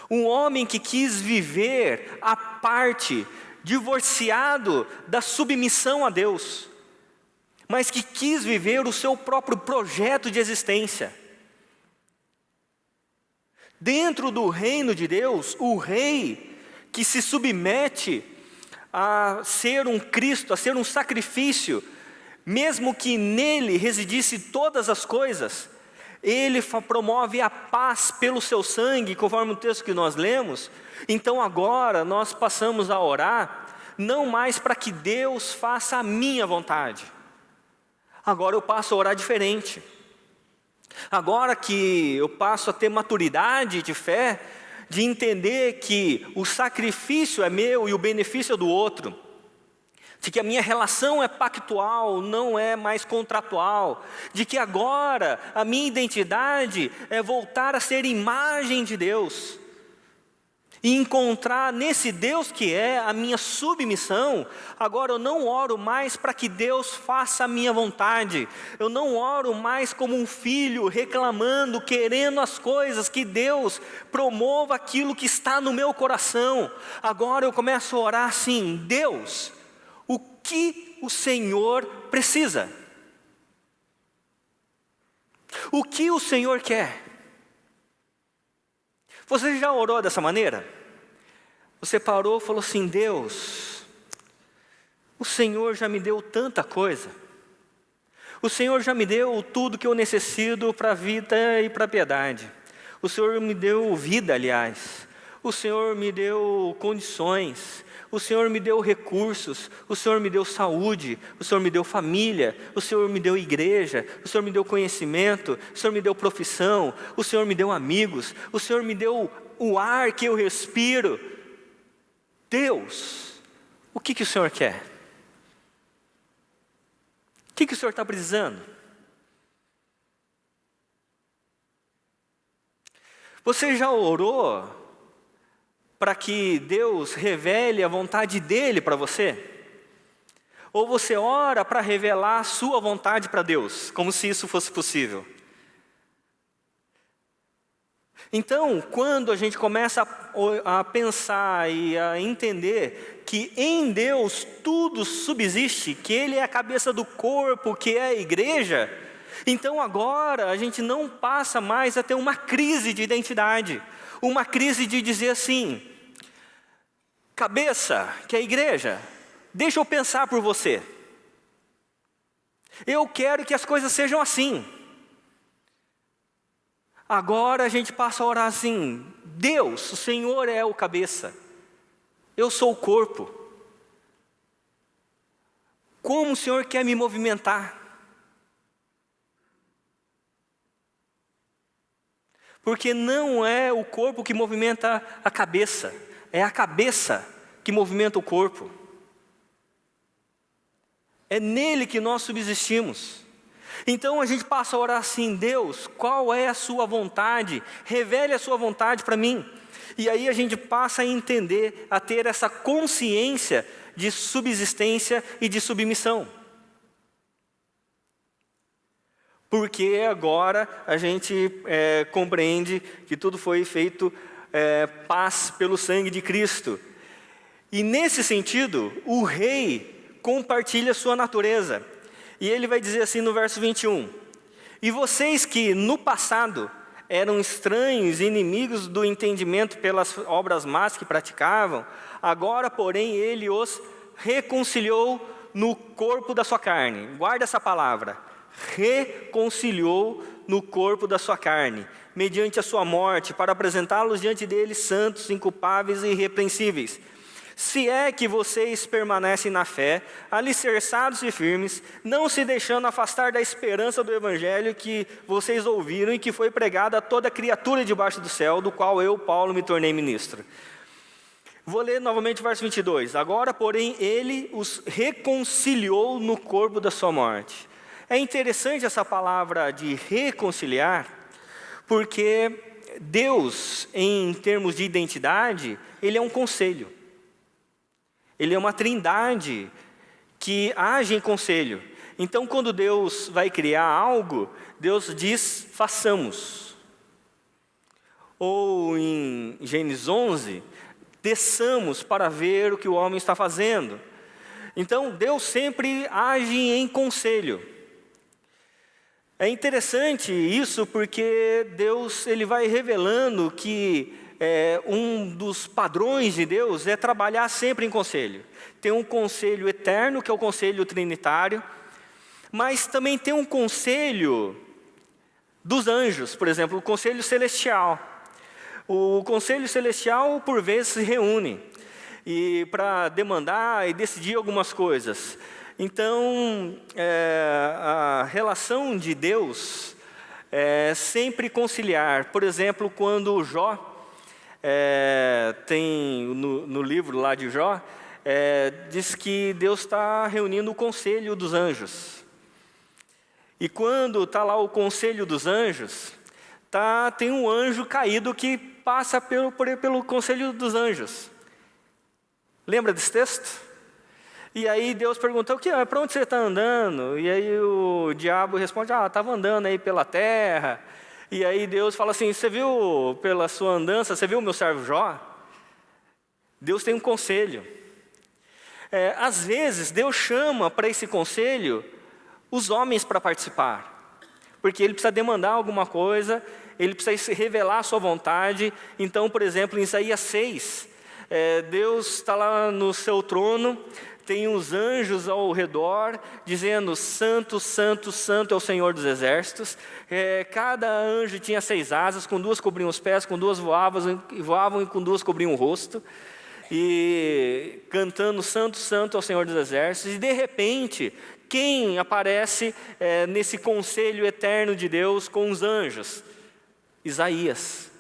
Um homem que quis viver à parte, divorciado da submissão a Deus, mas que quis viver o seu próprio projeto de existência. Dentro do reino de Deus, o rei que se submete a ser um Cristo, a ser um sacrifício, mesmo que nele residisse todas as coisas, ele promove a paz pelo seu sangue, conforme o texto que nós lemos. Então agora nós passamos a orar, não mais para que Deus faça a minha vontade. Agora eu passo a orar diferente. Agora que eu passo a ter maturidade de fé, de entender que o sacrifício é meu e o benefício é do outro, de que a minha relação é pactual, não é mais contratual, de que agora a minha identidade é voltar a ser imagem de Deus, e encontrar nesse Deus que é a minha submissão. Agora eu não oro mais para que Deus faça a minha vontade, eu não oro mais como um filho reclamando, querendo as coisas, que Deus promova aquilo que está no meu coração. Agora eu começo a orar assim: Deus, o que o Senhor precisa? O que o Senhor quer? Você já orou dessa maneira? Você parou e falou assim: Deus, o Senhor já me deu tanta coisa. O Senhor já me deu tudo que eu necessito para a vida e para a piedade. O Senhor me deu vida, aliás. O Senhor me deu condições. O Senhor me deu recursos, o Senhor me deu saúde, o Senhor me deu família, o Senhor me deu igreja, o Senhor me deu conhecimento, o Senhor me deu profissão, o Senhor me deu amigos, o Senhor me deu o ar que eu respiro. Deus, o que o Senhor quer? O que o Senhor está precisando? Você já orou para que Deus revele a vontade dele para você? Ou você ora para revelar a sua vontade para Deus, como se isso fosse possível? Então, quando a gente começa a pensar e a entender que em Deus tudo subsiste, que Ele é a cabeça do corpo, que é a igreja, então agora a gente não passa mais a ter uma crise de identidade, uma crise de dizer assim: cabeça, que é a igreja, deixa eu pensar por você. Eu quero que as coisas sejam assim. Agora a gente passa a orar assim: Deus, o Senhor é o cabeça, eu sou o corpo. Como o Senhor quer me movimentar? Porque não é o corpo que movimenta a cabeça, é a cabeça que movimenta o corpo. É nele que nós subsistimos. Então a gente passa a orar assim: Deus, qual é a sua vontade? Revele a sua vontade para mim. E aí a gente passa a entender, a ter essa consciência de subsistência e de submissão. Porque agora a gente compreende que tudo foi feito paz pelo sangue de Cristo. E nesse sentido, o rei compartilha sua natureza. E ele vai dizer assim no verso 21: e vocês que no passado eram estranhos e inimigos do entendimento pelas obras más que praticavam, agora, porém, ele os reconciliou no corpo da sua carne. Guarda essa palavra: reconciliou no corpo da sua carne, mediante a sua morte, para apresentá-los diante dele santos, inculpáveis e irrepreensíveis. Se é que vocês permanecem na fé, alicerçados e firmes, não se deixando afastar da esperança do evangelho que vocês ouviram e que foi pregado a toda criatura debaixo do céu, do qual eu, Paulo, me tornei ministro. Vou ler novamente o verso 22. Agora, porém, ele os reconciliou no corpo da sua morte. É interessante essa palavra de reconciliar, porque Deus, em termos de identidade, Ele é um conselho. Ele é uma trindade que age em conselho. Então, quando Deus vai criar algo, Deus diz: façamos. Ou em Gênesis 11, desçamos para ver o que o homem está fazendo. Então, Deus sempre age em conselho. É interessante isso porque Deus ele vai revelando que um dos padrões de Deus é trabalhar sempre em conselho. Tem um conselho eterno, que é o conselho trinitário, mas também tem um conselho dos anjos, por exemplo, o conselho celestial. O conselho celestial, por vezes, se reúne para demandar e decidir algumas coisas. Então, a relação de Deus é sempre conciliar. Por exemplo, quando Jó tem no livro lá de Jó, diz que Deus está reunindo o conselho dos anjos. E quando está lá o conselho dos anjos, tem um anjo caído que passa pelo conselho dos anjos. Lembra desse texto? E aí Deus perguntou: para onde você está andando? E aí o diabo responde: estava andando aí pela terra. E aí Deus fala assim: você viu pela sua andança, você viu o meu servo Jó? Deus tem um conselho. Às vezes Deus chama para esse conselho os homens para participar, porque Ele precisa demandar alguma coisa, Ele precisa revelar a sua vontade. Então, por exemplo, em Isaías 6, Deus está lá no seu trono, tem os anjos ao redor, dizendo: santo, santo, santo é o Senhor dos exércitos. Cada anjo tinha 6 asas, com 2 cobriam os pés, com 2 voavam e com 2 cobriam o rosto. E cantando: santo, santo é o Senhor dos exércitos. E de repente, quem aparece nesse conselho eterno de Deus com os anjos? Isaías.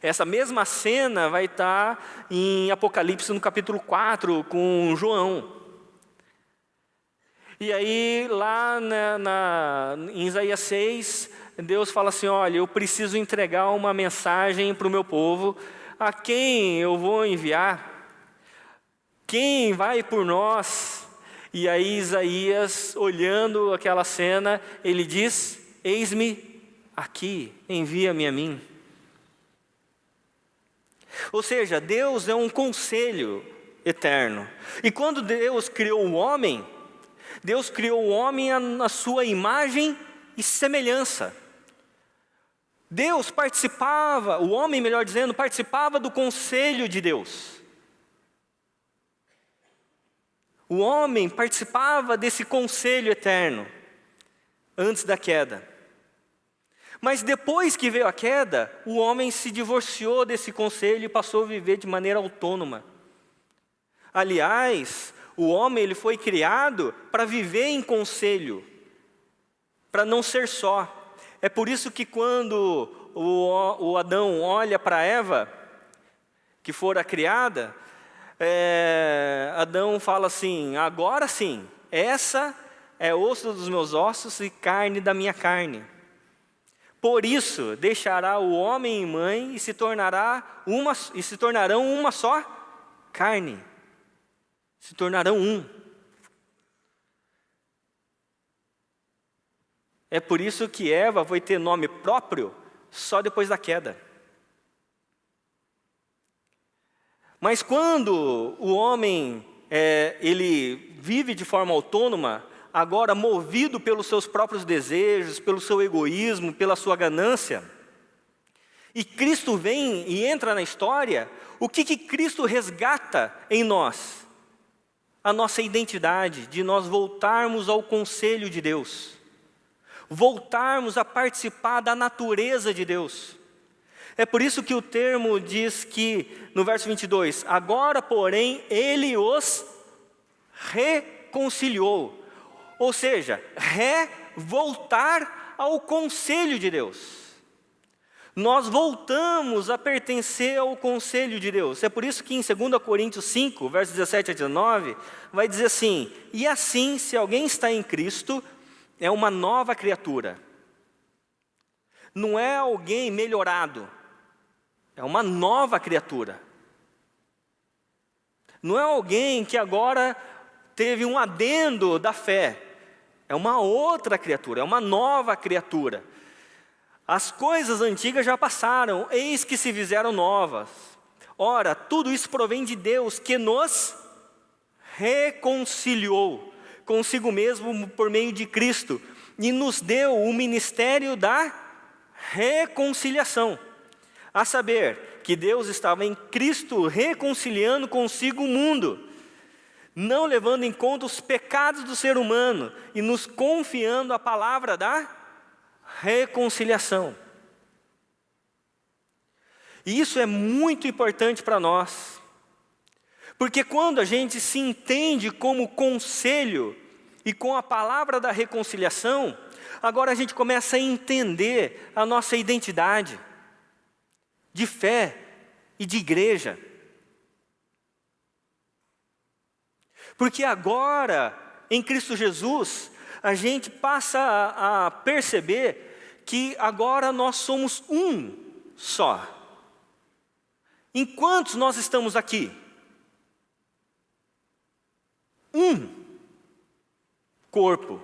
Essa mesma cena vai estar em Apocalipse no capítulo 4 com João. E aí lá em Isaías 6, Deus fala assim: olha, eu preciso entregar uma mensagem para o meu povo a quem eu vou enviar? Quem vai por nós? E aí Isaías, olhando aquela cena, ele diz: eis-me aqui, envia-me a mim. Ou seja, Deus é um conselho eterno. E quando Deus criou o homem, Deus criou o homem na sua imagem e semelhança. Deus participava, o homem, melhor dizendo, participava do conselho de Deus. O homem participava desse conselho eterno, antes da queda. Mas depois que veio a queda, o homem se divorciou desse conselho e passou a viver de maneira autônoma. Aliás, o homem ele foi criado para viver em conselho, para não ser só. É por isso que quando o Adão olha para Eva, que fora criada, Adão fala assim: agora sim, essa é osso dos meus ossos e carne da minha carne. Por isso deixará o homem e mãe e se tornarão uma só carne. Se tornarão um. É por isso que Eva vai ter nome próprio só depois da queda. Mas quando o homem ele vive de forma autônoma, agora movido pelos seus próprios desejos, pelo seu egoísmo, pela sua ganância, e Cristo vem e entra na história, o que Cristo resgata em nós? A nossa identidade, de nós voltarmos ao conselho de Deus, voltarmos a participar da natureza de Deus. É por isso que o termo diz que, no verso 22, agora, porém, Ele os reconciliou. Ou seja, voltar ao conselho de Deus. Nós voltamos a pertencer ao conselho de Deus. É por isso que em 2 Coríntios 5, versos 17 a 19, vai dizer assim: e assim, se alguém está em Cristo, é uma nova criatura. Não é alguém melhorado, é uma nova criatura. Não é alguém que agora teve um adendo da fé. É uma outra criatura, é uma nova criatura. As coisas antigas já passaram, eis que se fizeram novas. Ora, tudo isso provém de Deus, que nos reconciliou consigo mesmo por meio de Cristo, e nos deu o ministério da reconciliação. A saber, que Deus estava em Cristo reconciliando consigo o mundo, não levando em conta os pecados do ser humano, e nos confiando a palavra da reconciliação. E isso é muito importante para nós, porque quando a gente se entende como conselho e com a palavra da reconciliação, agora a gente começa a entender a nossa identidade de fé e de igreja. Porque agora, em Cristo Jesus, a gente passa a perceber que agora nós somos um só. Em quantos nós estamos aqui? Um corpo.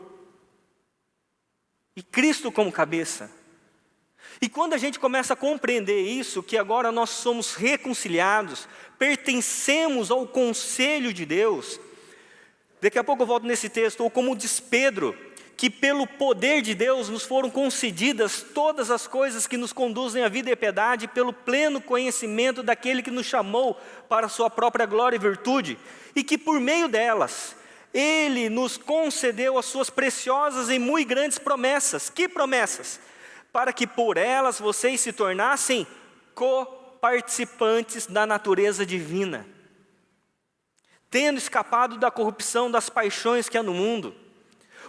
E Cristo como cabeça. E quando a gente começa a compreender isso, que agora nós somos reconciliados, pertencemos ao conselho de Deus. Daqui a pouco eu volto nesse texto, ou como diz Pedro, que pelo poder de Deus nos foram concedidas todas as coisas que nos conduzem à vida e à piedade, pelo pleno conhecimento daquele que nos chamou para a sua própria glória e virtude, e que por meio delas, Ele nos concedeu as suas preciosas e muito grandes promessas. Que promessas? Para que por elas vocês se tornassem coparticipantes da natureza divina, tendo escapado da corrupção das paixões que há no mundo.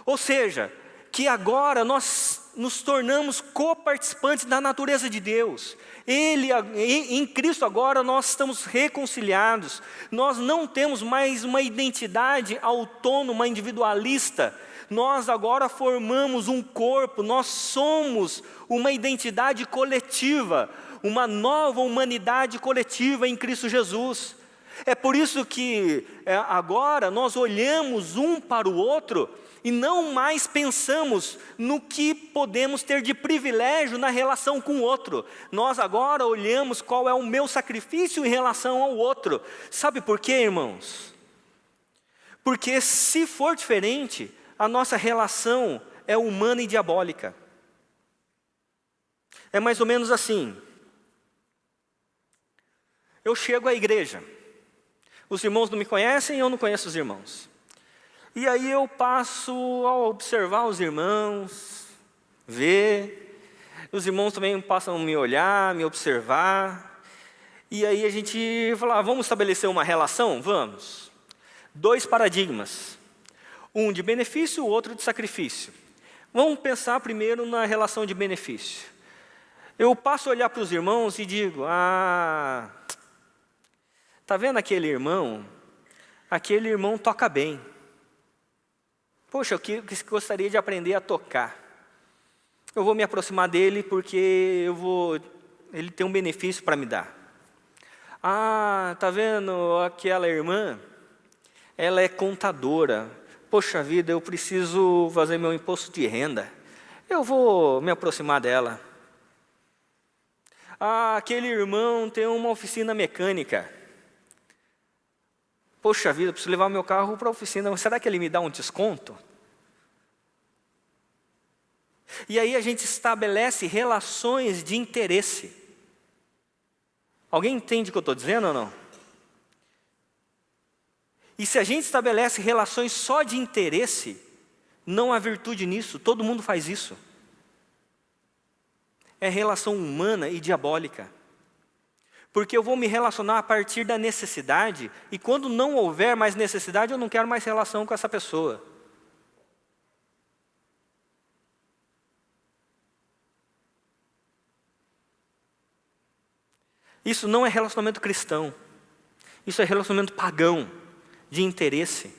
Ou seja, que agora nós nos tornamos coparticipantes da natureza de Deus. Em Cristo agora nós estamos reconciliados. Nós não temos mais uma identidade autônoma, individualista. Nós agora formamos um corpo, nós somos uma identidade coletiva, uma nova humanidade coletiva em Cristo Jesus. É por isso que agora nós olhamos um para o outro e não mais pensamos no que podemos ter de privilégio na relação com o outro. Nós agora olhamos qual é o meu sacrifício em relação ao outro. Sabe por quê, irmãos? Porque se for diferente, a nossa relação é humana e diabólica. É mais ou menos assim. Eu chego à igreja. Os irmãos não me conhecem, eu não conheço os irmãos. E aí eu passo a observar os irmãos, ver. Os irmãos também passam a me olhar, me observar. E aí a gente fala, vamos estabelecer uma relação? Vamos. 2 paradigmas. Um de benefício, o outro de sacrifício. Vamos pensar primeiro na relação de benefício. Eu passo a olhar para os irmãos e digo, está vendo aquele irmão? Aquele irmão toca bem. Poxa, eu gostaria de aprender a tocar. Eu vou me aproximar dele porque ele tem um benefício para me dar. Está vendo aquela irmã? Ela é contadora. Poxa vida, eu preciso fazer meu imposto de renda. Eu vou me aproximar dela. Aquele irmão tem uma oficina mecânica. Poxa vida, eu preciso levar meu carro para a oficina. Será que ele me dá um desconto? E aí a gente estabelece relações de interesse. Alguém entende o que eu estou dizendo ou não? E se a gente estabelece relações só de interesse, não há virtude nisso, todo mundo faz isso. É relação humana e diabólica. Porque eu vou me relacionar a partir da necessidade, e quando não houver mais necessidade, eu não quero mais relação com essa pessoa. Isso não é relacionamento cristão. Isso é relacionamento pagão, de interesse,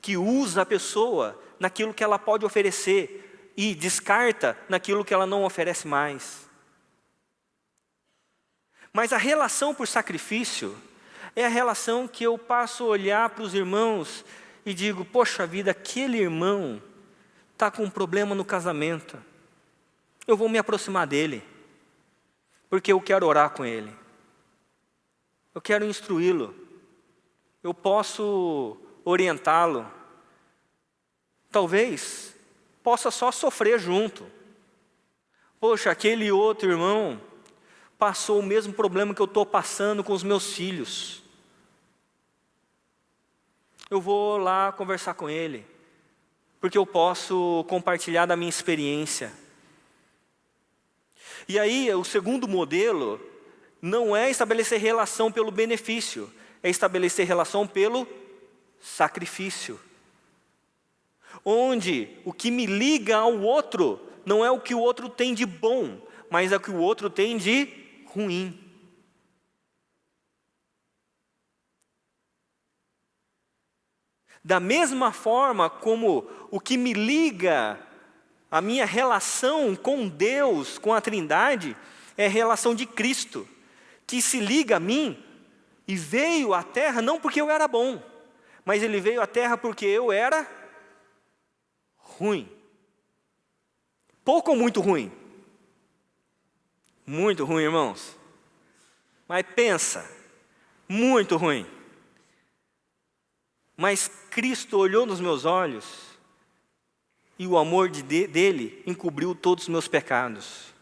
que usa a pessoa naquilo que ela pode oferecer e descarta naquilo que ela não oferece mais. Mas a relação por sacrifício é a relação que eu passo a olhar para os irmãos e digo, poxa vida, aquele irmão está com um problema no casamento. Eu vou me aproximar dele, porque eu quero orar com ele. Eu quero instruí-lo. Eu posso orientá-lo. Talvez possa só sofrer junto. Poxa, aquele outro irmão passou o mesmo problema que eu estou passando com os meus filhos. Eu vou lá conversar com ele, porque eu posso compartilhar da minha experiência. E aí, o segundo modelo não é estabelecer relação pelo benefício, é estabelecer relação pelo sacrifício. Onde o que me liga ao outro não é o que o outro tem de bom, mas é o que o outro tem de ruim. Da mesma forma como o que me liga a minha relação com Deus, com a Trindade, é a relação de Cristo, que se liga a mim e veio à terra não porque eu era bom, mas ele veio à terra porque eu era ruim. Pouco ou muito ruim? Muito ruim, irmãos. Mas pensa, muito ruim. Mas Cristo olhou nos meus olhos e o amor dele encobriu todos os meus pecados.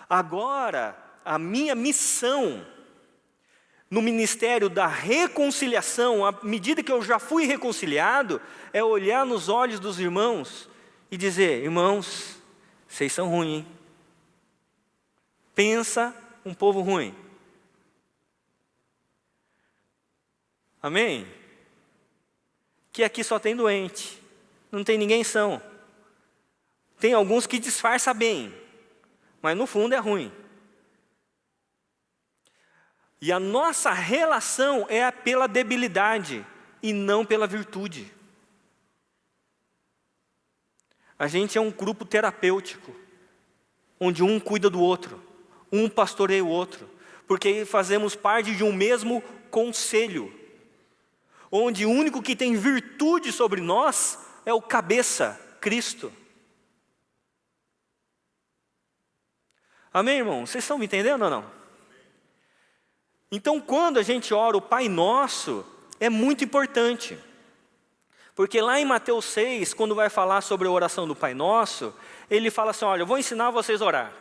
Agora, a minha missão no ministério da reconciliação, à medida que eu já fui reconciliado, é olhar nos olhos dos irmãos e dizer, irmãos, vocês são ruins, hein? Pensa um povo ruim. Amém? Que aqui só tem doente, não tem ninguém são. Tem alguns que disfarçam bem, mas no fundo é ruim. E a nossa relação é pela debilidade e não pela virtude. A gente é um grupo terapêutico, onde um cuida do outro, um pastoreia o outro, porque fazemos parte de um mesmo conselho, onde o único que tem virtude sobre nós é o cabeça, Cristo. Amém, irmão? Vocês estão me entendendo ou não? Então, quando a gente ora o Pai Nosso, é muito importante. Porque lá em Mateus 6, quando vai falar sobre a oração do Pai Nosso, ele fala assim, olha, eu vou ensinar vocês a orar.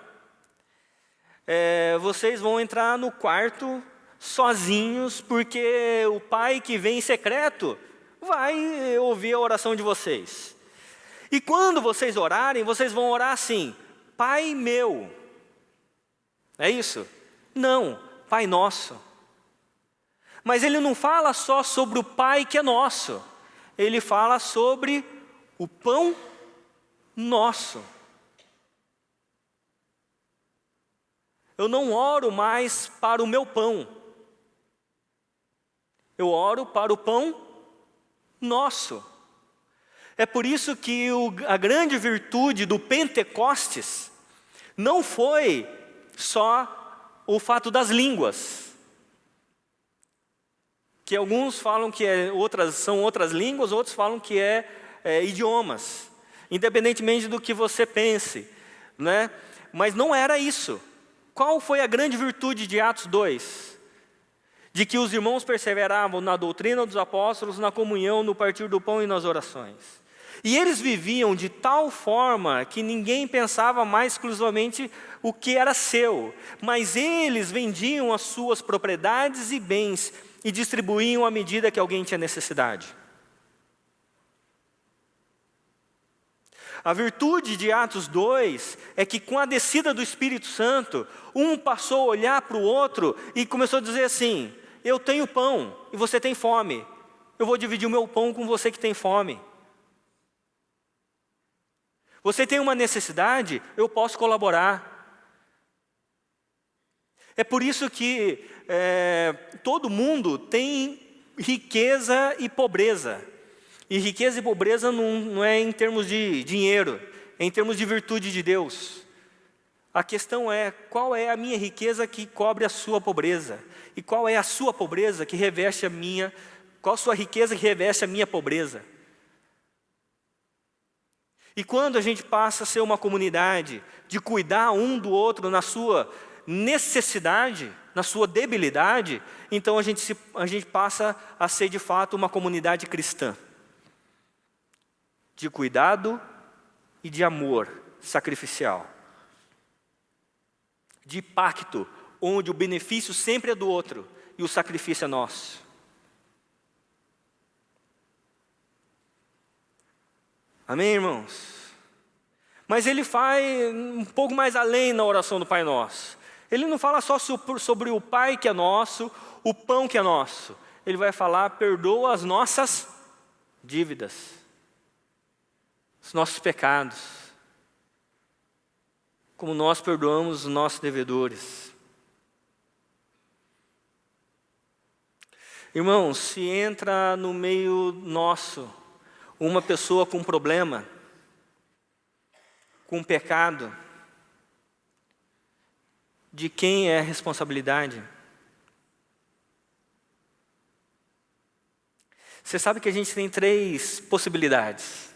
Vocês vão entrar no quarto sozinhos, porque o Pai que vem em secreto vai ouvir a oração de vocês. E quando vocês orarem, vocês vão orar assim, Pai meu. É isso? Não, Pai Nosso. Mas ele não fala só sobre o Pai que é nosso. Ele fala sobre o pão nosso. Eu não oro mais para o meu pão. Eu oro para o pão nosso. É por isso que a grande virtude do Pentecostes não foi só o fato das línguas. Que alguns falam que são outras línguas, outros falam que é idiomas. Independentemente do que você pense, né? Mas não era isso. Qual foi a grande virtude de Atos 2? De que os irmãos perseveravam na doutrina dos apóstolos, na comunhão, no partir do pão e nas orações. E eles viviam de tal forma que ninguém pensava mais exclusivamente o que era seu. Mas eles vendiam as suas propriedades e bens e distribuíam à medida que alguém tinha necessidade. A virtude de Atos 2 é que com a descida do Espírito Santo, um passou a olhar para o outro e começou a dizer assim, eu tenho pão e você tem fome, eu vou dividir o meu pão com você que tem fome. Você tem uma necessidade, eu posso colaborar. É por isso que todo mundo tem riqueza e pobreza. E riqueza e pobreza não é em termos de dinheiro, é em termos de virtude de Deus. A questão é, qual é a minha riqueza que cobre a sua pobreza? E qual é a sua pobreza que reveste a minha, qual a sua riqueza que reveste a minha pobreza? E quando a gente passa a ser uma comunidade de cuidar um do outro na sua necessidade, na sua debilidade, então a gente passa a ser de fato uma comunidade cristã. De cuidado e de amor sacrificial. De pacto, onde o benefício sempre é do outro e o sacrifício é nosso. Amém, irmãos? Mas ele vai um pouco mais além na oração do Pai Nosso. Ele não fala só sobre o Pai que é nosso, o pão que é nosso. Ele vai falar, perdoa as nossas dívidas, os nossos pecados, como nós perdoamos os nossos devedores. Irmãos, se entra no meio nosso uma pessoa com problema, com pecado, de quem é a responsabilidade? Você sabe que a gente tem 3 possibilidades.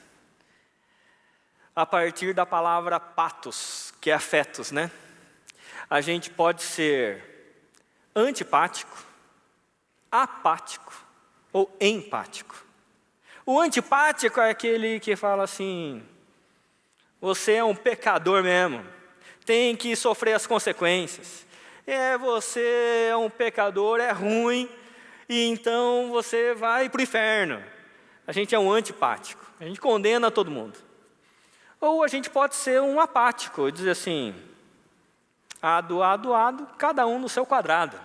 A partir da palavra patos, que é afetos, né? A gente pode ser antipático, apático ou empático. O antipático é aquele que fala assim, você é um pecador mesmo, tem que sofrer as consequências. Você é um pecador, é ruim, e então você vai para o inferno. A gente é um antipático, a gente condena todo mundo. Ou a gente pode ser um apático, dizer assim, ado, cada um no seu quadrado.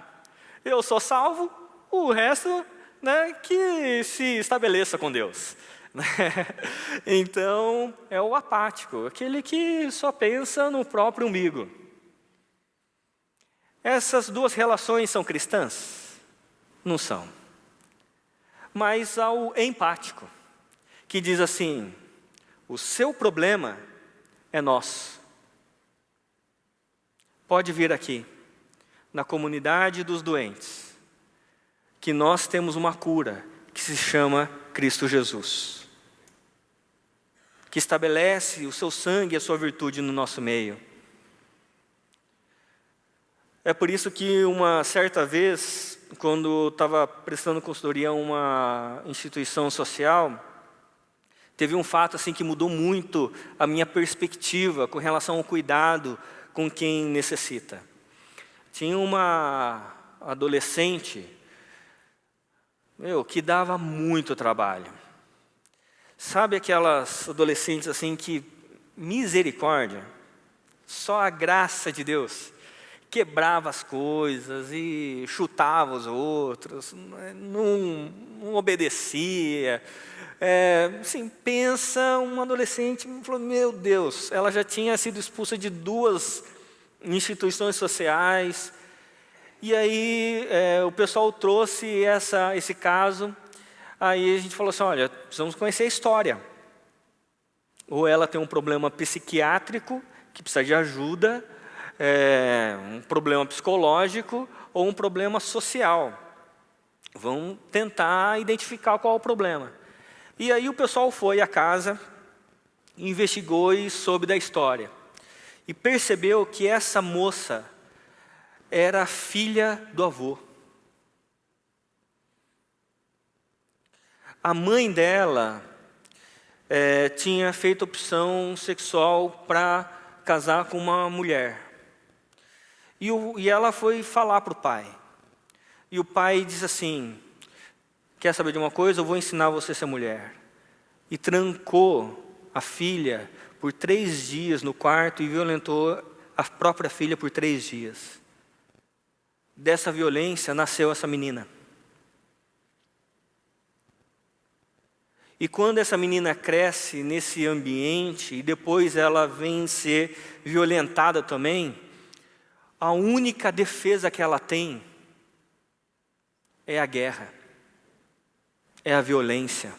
Eu sou salvo, o resto, né, que se estabeleça com Deus. Então, é o apático, aquele que só pensa no próprio umbigo. Essas 2 relações são cristãs? Não são. Mas há o empático, que diz assim, O seu problema é nosso. Pode vir aqui, na comunidade dos doentes, que nós temos uma cura que se chama Cristo Jesus, que estabelece o seu sangue e a sua virtude no nosso meio. É por isso que uma certa vez, quando estava prestando consultoria a uma instituição social, teve um fato assim que mudou muito a minha perspectiva com relação ao cuidado com quem necessita. Tinha uma adolescente, que dava muito trabalho. Sabe aquelas adolescentes assim que, misericórdia, só a graça de Deus quebrava as coisas e chutava os outros, não obedecia. Assim, pensa uma adolescente, falou, meu Deus, ela já tinha sido expulsa de 2 instituições sociais, e aí o pessoal trouxe esse caso, aí a gente falou assim, olha, precisamos conhecer a história. Ou ela tem um problema psiquiátrico, que precisa de ajuda, um problema psicológico, ou um problema social. Vamos tentar identificar qual é o problema. E aí o pessoal foi à casa, investigou e soube da história. E percebeu que essa moça era filha do avô. A mãe dela tinha feito opção sexual para casar com uma mulher. E ela foi falar para o pai. E o pai diz assim, quer saber de uma coisa? Eu vou ensinar você a ser mulher. E trancou a filha por 3 dias no quarto e violentou a própria filha por 3 dias. Dessa violência nasceu essa menina. E quando essa menina cresce nesse ambiente e depois ela vem ser violentada também, a única defesa que ela tem é a guerra, é a violência.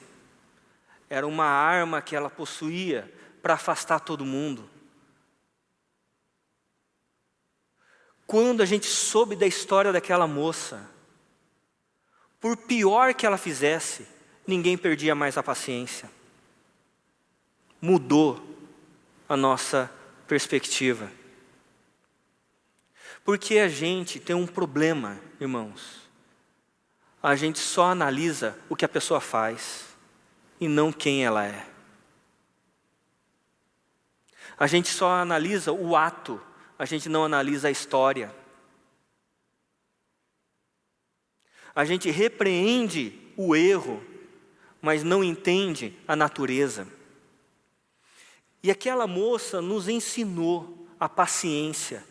Era uma arma que ela possuía para afastar todo mundo. Quando a gente soube da história daquela moça, por pior que ela fizesse, ninguém perdia mais a paciência. Mudou a nossa perspectiva. Porque a gente tem um problema, irmãos. A gente só analisa o que a pessoa faz e não quem ela é. A gente só analisa o ato, a gente não analisa a história. A gente repreende o erro, mas não entende a natureza. E aquela moça nos ensinou a paciência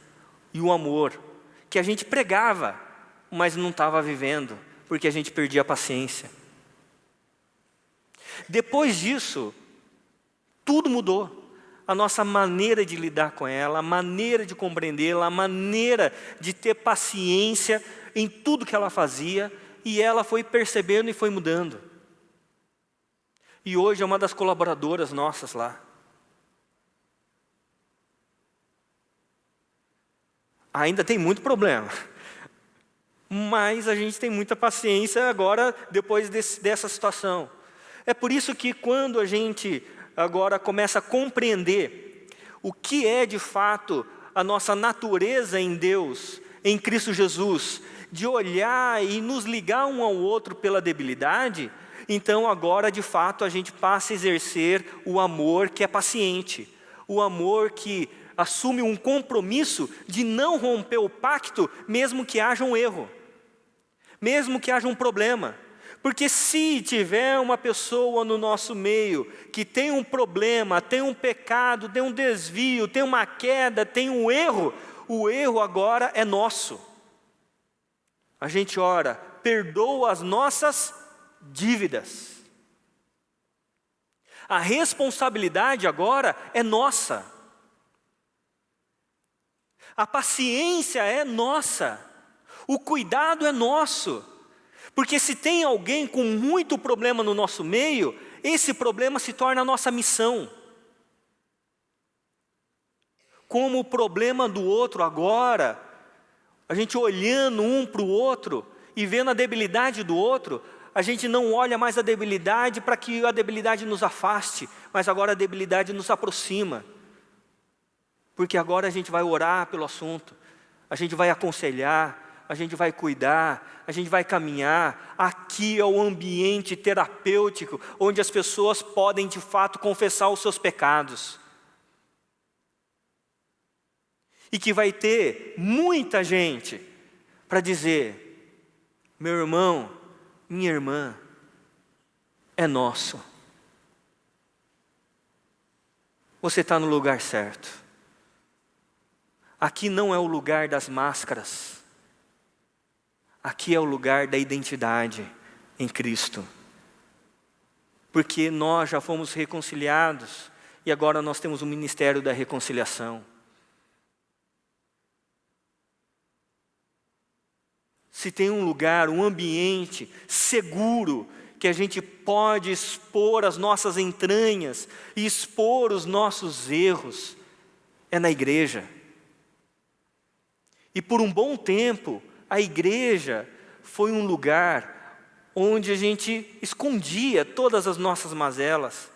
e o amor, que a gente pregava, mas não estava vivendo, porque a gente perdia a paciência. Depois disso, tudo mudou. A nossa maneira de lidar com ela, a maneira de compreendê-la, a maneira de ter paciência em tudo que ela fazia, e ela foi percebendo e foi mudando. E hoje é uma das colaboradoras nossas lá. Ainda tem muito problema, mas a gente tem muita paciência agora, depois dessa situação. É por isso que quando a gente agora começa a compreender o que é de fato a nossa natureza em Deus, em Cristo Jesus, de olhar e nos ligar um ao outro pela debilidade, então agora de fato a gente passa a exercer o amor que é paciente, o amor que assume um compromisso de não romper o pacto, mesmo que haja um erro, mesmo que haja um problema. Porque se tiver uma pessoa no nosso meio que tem um problema, tem um pecado, tem um desvio, tem uma queda, tem um erro, o erro agora é nosso. A gente ora, perdoa as nossas dívidas. A responsabilidade agora é nossa. A paciência é nossa, o cuidado é nosso, porque se tem alguém com muito problema no nosso meio, esse problema se torna a nossa missão. como o problema do outro agora, a gente olhando um para o outro e vendo a debilidade do outro, a gente não olha mais a debilidade para que a debilidade nos afaste, mas agora a debilidade nos aproxima. Porque agora a gente vai orar pelo assunto, a gente vai aconselhar, a gente vai cuidar, a gente vai caminhar. Aqui é o ambiente terapêutico, onde as pessoas podem de fato confessar os seus pecados. E que vai ter muita gente para dizer: meu irmão, minha irmã, é nosso. Você está no lugar certo. Aqui não é o lugar das máscaras. Aqui é o lugar da identidade em Cristo. Porque nós já fomos reconciliados e agora nós temos o ministério da reconciliação. Se tem um lugar, um ambiente seguro, que a gente pode expor as nossas entranhas e expor os nossos erros, é na igreja. E por um bom tempo, a igreja foi um lugar onde a gente escondia todas as nossas mazelas,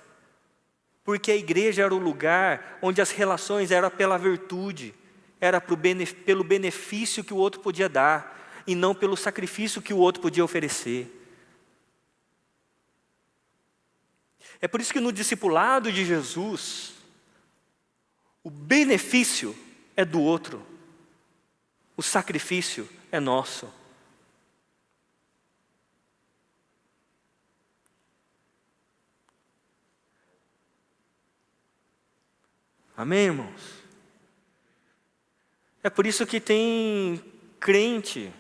porque a igreja era o lugar onde as relações eram pela virtude, era pelo benefício que o outro podia dar, e não pelo sacrifício que o outro podia oferecer. É por isso que no discipulado de Jesus, o benefício é do outro, o sacrifício é nosso. Amém, irmãos? É por isso que tem crente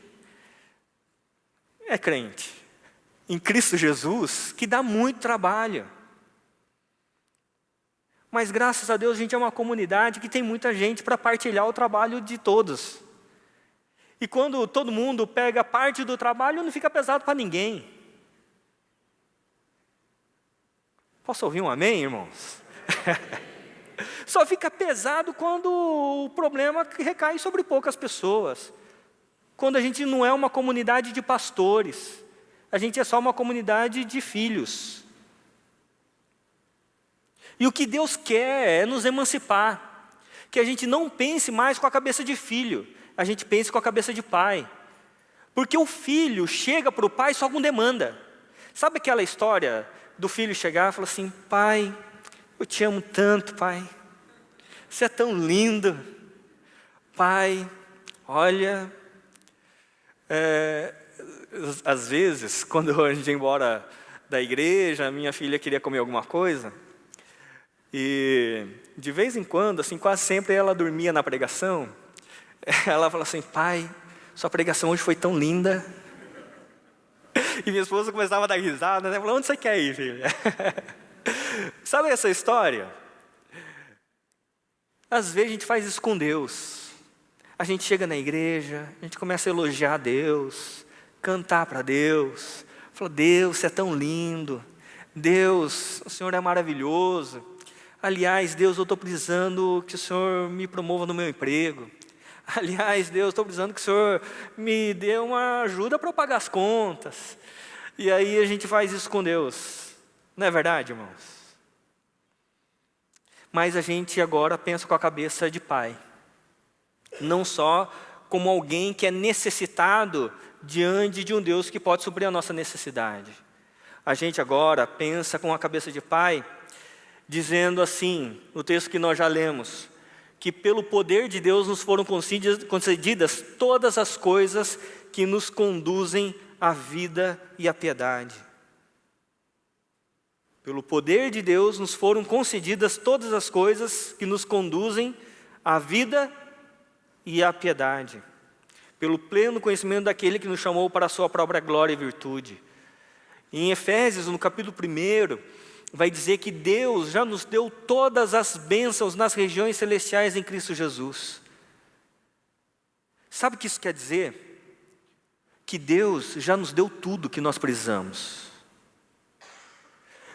em Cristo Jesus que dá muito trabalho. Mas graças a Deus a gente é uma comunidade que tem muita gente para partilhar o trabalho de todos. E quando todo mundo pega parte do trabalho, não fica pesado para ninguém. Posso ouvir um amém, irmãos? Só fica pesado quando o problema recai sobre poucas pessoas. Quando a gente não é uma comunidade de pastores, a gente é só uma comunidade de filhos. E o que Deus quer é nos emancipar, que a gente não pense mais com a cabeça de filho, a gente pense com a cabeça de pai. Porque o filho chega para o pai só com demanda. Sabe aquela história do filho chegar e falar assim: pai, eu te amo tanto, pai, você é tão lindo, pai, olha... às vezes, quando a gente ia embora da igreja, minha filha queria comer alguma coisa, e de vez em quando, assim, quase sempre ela dormia na pregação, ela falava assim: pai, sua pregação hoje foi tão linda. E minha esposa começava a dar risada, né? Falou: onde você quer ir, filha? Sabe essa história? Às vezes a gente faz isso com Deus. A gente chega na igreja, a gente começa a elogiar Deus, cantar para Deus, fala: Deus, você é tão lindo, Deus, o Senhor é maravilhoso. Aliás, Deus, eu estou precisando que o Senhor me promova no meu emprego. Aliás, Deus, estou precisando que o Senhor me dê uma ajuda para eu pagar as contas. E aí a gente faz isso com Deus. Não é verdade, irmãos? Mas a gente agora pensa com a cabeça de pai. Não só como alguém que é necessitado diante de um Deus que pode suprir a nossa necessidade. A gente agora pensa com a cabeça de pai, dizendo assim, no texto que nós já lemos, que pelo poder de Deus nos foram concedidas todas as coisas que nos conduzem à vida e à piedade. Pelo poder de Deus nos foram concedidas todas as coisas que nos conduzem à vida e à piedade. Pelo pleno conhecimento daquele que nos chamou para a sua própria glória e virtude. Em Efésios, no capítulo 1, vai dizer que Deus já nos deu todas as bênçãos nas regiões celestiais em Cristo Jesus. Sabe o que isso quer dizer? Que Deus já nos deu tudo que nós precisamos.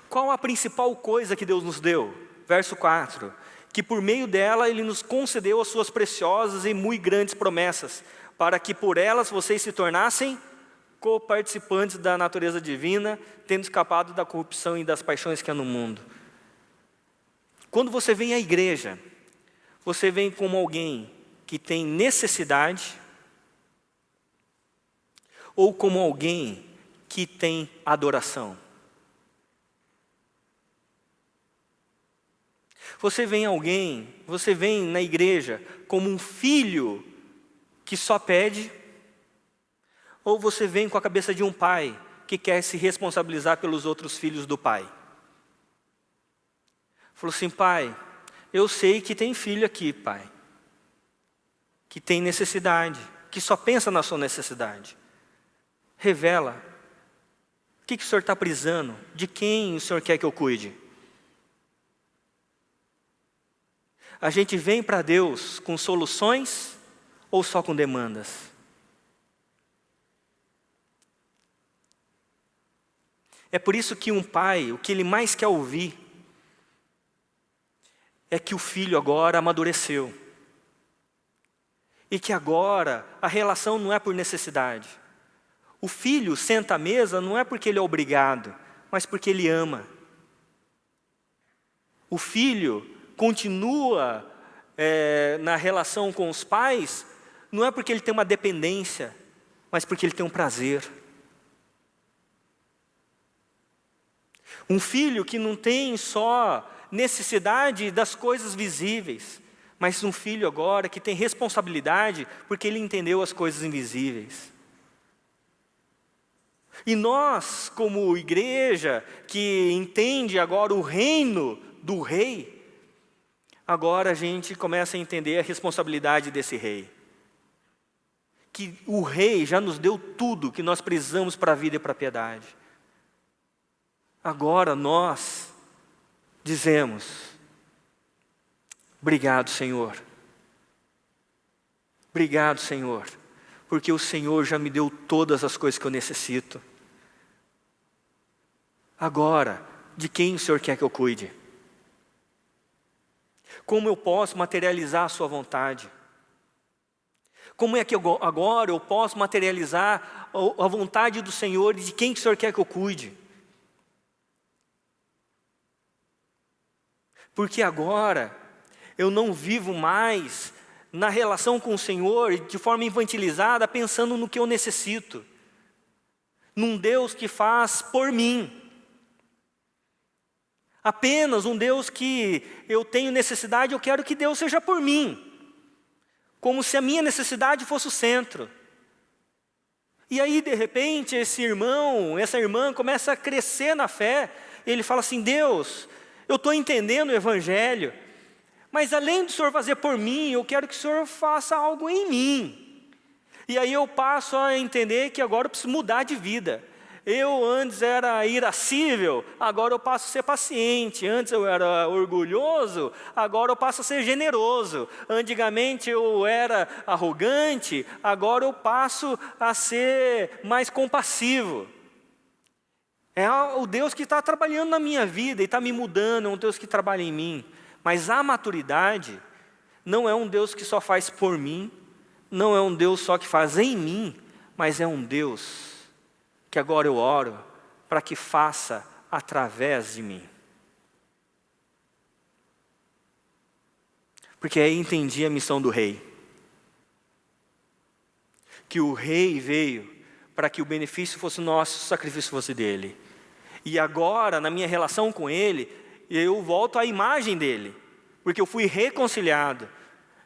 Qual a principal coisa que Deus nos deu? Verso 4. que por meio dela Ele nos concedeu as suas preciosas e muito grandes promessas, para que por elas vocês se tornassem coparticipantes da natureza divina, tendo escapado da corrupção e das paixões que há no mundo. Quando você vem à igreja, você vem como alguém que tem necessidade, ou como alguém que tem adoração? Você vem na igreja como um filho que só pede, ou você vem com a cabeça de um pai que quer se responsabilizar pelos outros filhos do pai? Falou assim: pai, eu sei que tem filho aqui, pai, que tem necessidade, que só pensa na sua necessidade. Revela, o que o Senhor está precisando? De quem o Senhor quer que eu cuide? A gente vem para Deus com soluções ou só com demandas? É por isso que um pai, o que ele mais quer ouvir, é que o filho agora amadureceu. E que agora a relação não é por necessidade. O filho senta à mesa não é porque ele é obrigado, mas porque ele ama. O filho continua na relação com os pais, não é porque ele tem uma dependência, mas porque ele tem um prazer. Um filho que não tem só necessidade das coisas visíveis, mas um filho agora que tem responsabilidade porque ele entendeu as coisas invisíveis. E nós, como igreja, que entende agora o reino do rei, agora a gente começa a entender a responsabilidade desse rei. Que o rei já nos deu tudo que nós precisamos para a vida e para a piedade. Agora nós dizemos: obrigado, Senhor. Obrigado, Senhor, porque o Senhor já me deu todas as coisas que eu necessito. Agora, de quem o Senhor quer que eu cuide? Como eu posso materializar a sua vontade? Como é que agora eu posso materializar a vontade do Senhor e de quem que o Senhor quer que eu cuide? Porque agora eu não vivo mais na relação com o Senhor de forma infantilizada, pensando no que eu necessito. Num Deus que faz por mim. Apenas um Deus que eu tenho necessidade, eu quero que Deus seja por mim. Como se a minha necessidade fosse o centro. E aí, de repente, esse irmão, essa irmã começa a crescer na fé. E ele fala assim: Deus, eu estou entendendo o Evangelho, mas além do Senhor fazer por mim, eu quero que o Senhor faça algo em mim. E aí eu passo a entender que agora eu preciso mudar de vida. Eu antes era irascível, agora eu passo a ser paciente. Antes eu era orgulhoso, agora eu passo a ser generoso. Antigamente eu era arrogante, agora eu passo a ser mais compassivo. É o Deus que está trabalhando na minha vida e está me mudando, é um Deus que trabalha em mim. Mas a maturidade não é um Deus que só faz por mim, não é um Deus só que faz em mim, mas é um Deus que agora eu oro para que faça através de mim. Porque aí entendi a missão do rei. Que o rei veio para que o benefício fosse nosso, o sacrifício fosse dele. E agora, na minha relação com ele, eu volto à imagem dele, porque eu fui reconciliado.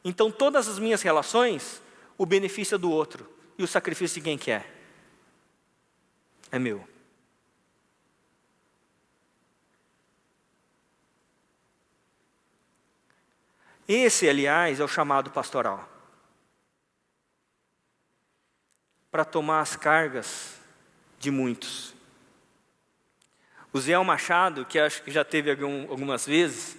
Então todas as minhas relações, o benefício é do outro, e o sacrifício de quem quer é meu. Esse, aliás, é o chamado pastoral. Para tomar as cargas de muitos. O Zé Machado, que acho que já teve algumas vezes,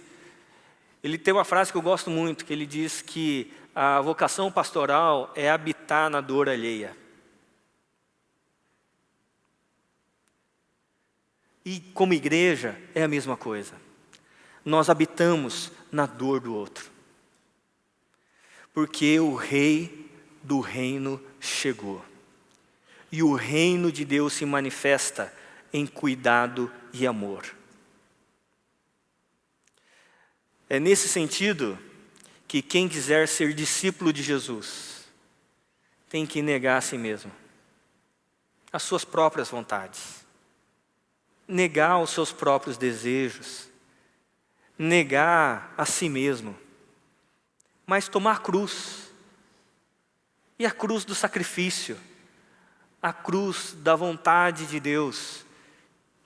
ele tem uma frase que eu gosto muito, que ele diz que a vocação pastoral é habitar na dor alheia. E como igreja é a mesma coisa. Nós habitamos na dor do outro. Porque o Rei do reino chegou. E o reino de Deus se manifesta em cuidado e amor. É nesse sentido que quem quiser ser discípulo de Jesus tem que negar a si mesmo, as suas próprias vontades, negar os seus próprios desejos, negar a si mesmo, mas tomar a cruz, e a cruz do sacrifício, a cruz da vontade de Deus,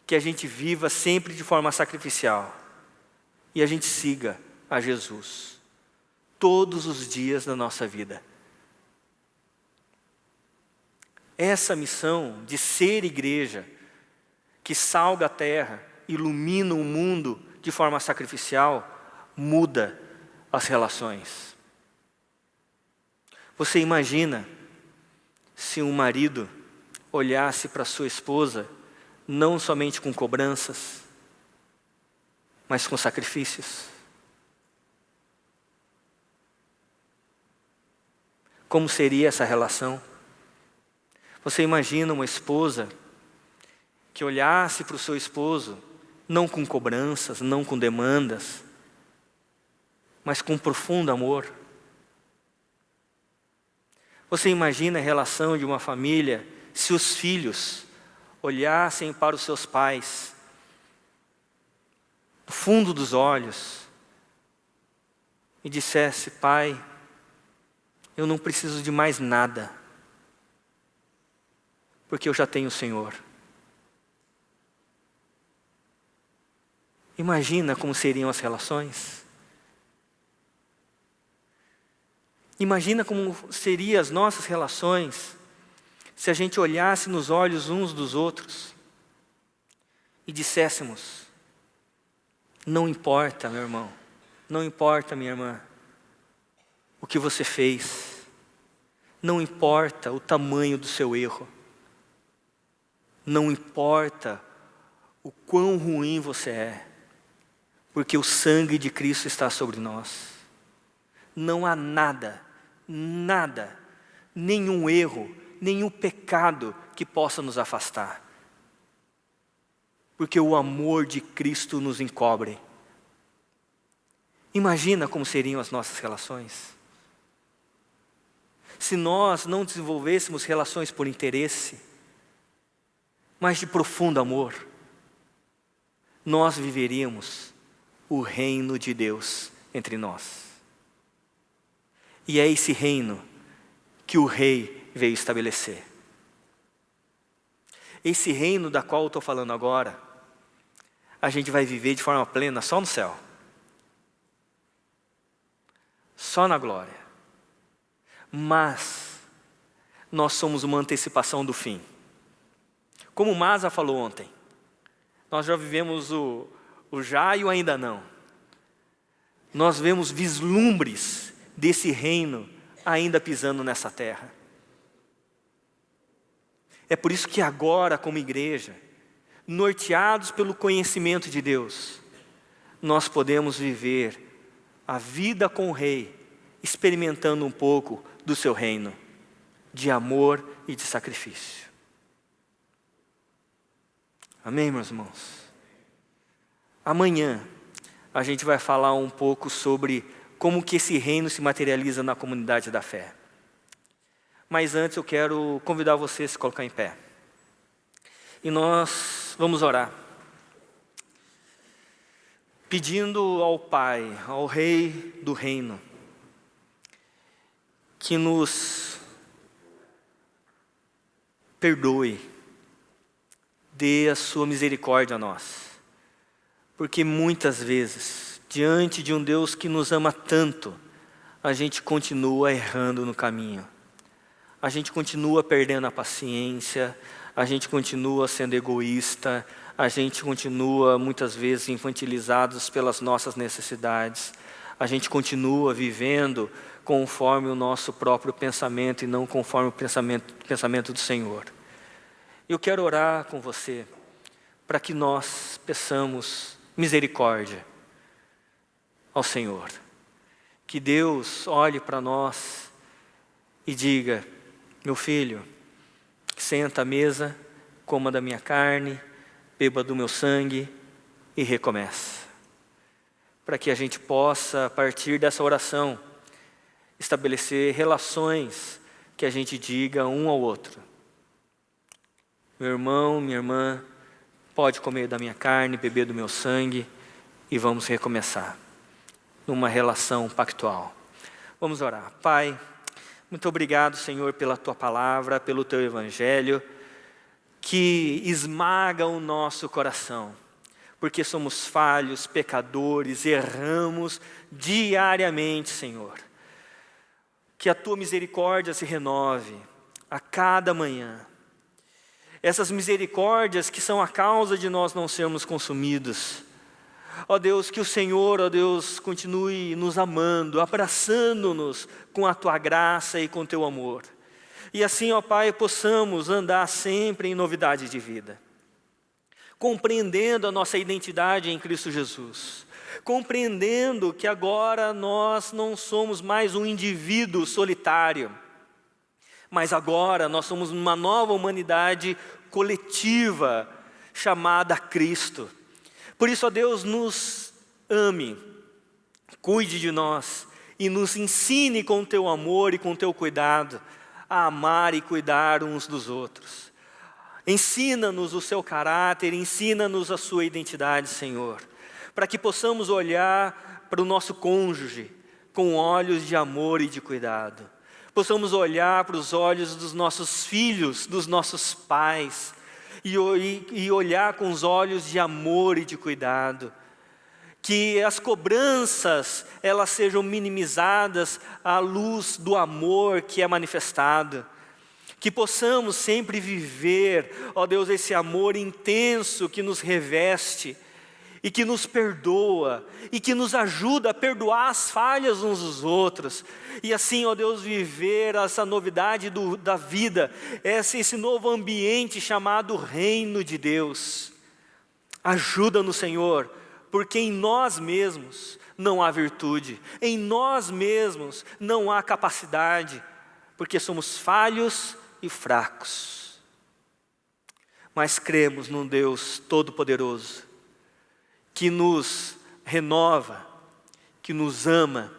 que a gente viva sempre de forma sacrificial, e a gente siga a Jesus, todos os dias da nossa vida. Essa missão de ser igreja, que salga a terra, ilumina o mundo de forma sacrificial, muda as relações. Você imagina se um marido olhasse para sua esposa não somente com cobranças, mas com sacrifícios? Como seria essa relação? Você imagina uma esposa que olhasse para o seu esposo não com cobranças, não com demandas, mas com profundo amor? Você imagina a relação de uma família se os filhos olhassem para os seus pais, no fundo dos olhos, e dissesse: pai, eu não preciso de mais nada, porque eu já tenho o Senhor. Imagina como seriam as relações. Imagina como seriam as nossas relações se a gente olhasse nos olhos uns dos outros e disséssemos: não importa, meu irmão, não importa, minha irmã, o que você fez, não importa o tamanho do seu erro, não importa o quão ruim você é, porque o sangue de Cristo está sobre nós. Não há nada, nenhum erro, nenhum pecado que possa nos afastar, porque o amor de Cristo nos encobre. Imagina como seriam as nossas relações se nós não desenvolvêssemos relações por interesse, mas de profundo amor. Nós viveríamos o reino de Deus entre nós. E é esse reino que o Rei veio estabelecer. Esse reino da qual eu estou falando agora, a gente vai viver de forma plena só no céu. Só na glória. Mas nós somos uma antecipação do fim. Como o Maza falou ontem, nós já vivemos o já e o ainda não. Nós vemos vislumbres desse reino ainda pisando nessa terra. É por isso que agora, como igreja, norteados pelo conhecimento de Deus, nós podemos viver a vida com o Rei, experimentando um pouco do seu reino, de amor e de sacrifício. Amém, meus irmãos? Amanhã a gente vai falar um pouco sobre como que esse reino se materializa na comunidade da fé. Mas antes eu quero convidar você a se colocar em pé. E nós vamos orar, pedindo ao Pai, ao Rei do reino, que nos perdoe, dê a sua misericórdia a nós. Porque muitas vezes, diante de um Deus que nos ama tanto, a gente continua errando no caminho. A gente continua perdendo a paciência, a gente continua sendo egoísta, a gente continua muitas vezes infantilizados pelas nossas necessidades, a gente continua vivendo conforme o nosso próprio pensamento e não conforme o pensamento do Senhor. Eu quero orar com você para que nós peçamos misericórdia ao Senhor. Que Deus olhe para nós e diga: meu filho, senta à mesa, coma da minha carne, beba do meu sangue e recomeça. Para que a gente possa, a partir dessa oração, estabelecer relações que a gente diga um ao outro: meu irmão, minha irmã, pode comer da minha carne, beber do meu sangue e vamos recomeçar numa relação pactual. Vamos orar. Pai, muito obrigado, Senhor, pela Tua palavra, pelo Teu Evangelho, que esmaga o nosso coração, porque somos falhos, pecadores, erramos diariamente, Senhor. Que a Tua misericórdia se renove a cada manhã. Essas misericórdias que são a causa de nós não sermos consumidos. Ó Deus, que o Senhor, ó Deus, continue nos amando, abraçando-nos com a Tua graça e com o Teu amor. E assim, ó Pai, possamos andar sempre em novidade de vida, compreendendo a nossa identidade em Cristo Jesus, compreendendo que agora nós não somos mais um indivíduo solitário, mas agora nós somos uma nova humanidade coletiva chamada Cristo. Por isso, ó Deus, nos ame, cuide de nós e nos ensine com o Teu amor e com o Teu cuidado a amar e cuidar uns dos outros. Ensina-nos o Seu caráter, ensina-nos a Sua identidade, Senhor, para que possamos olhar para o nosso cônjuge com olhos de amor e de cuidado. Possamos olhar para os olhos dos nossos filhos, dos nossos pais, e olhar com os olhos de amor e de cuidado. Que as cobranças, elas sejam minimizadas à luz do amor que é manifestado. Que possamos sempre viver, ó Deus, esse amor intenso que nos reveste e que nos perdoa e que nos ajuda a perdoar as falhas uns dos outros. E assim, ó Deus, viver essa novidade da vida, esse novo ambiente chamado Reino de Deus. Ajuda-nos, Senhor, porque em nós mesmos não há virtude, em nós mesmos não há capacidade, porque somos falhos e fracos. Mas cremos num Deus Todo-Poderoso, que nos renova, que nos ama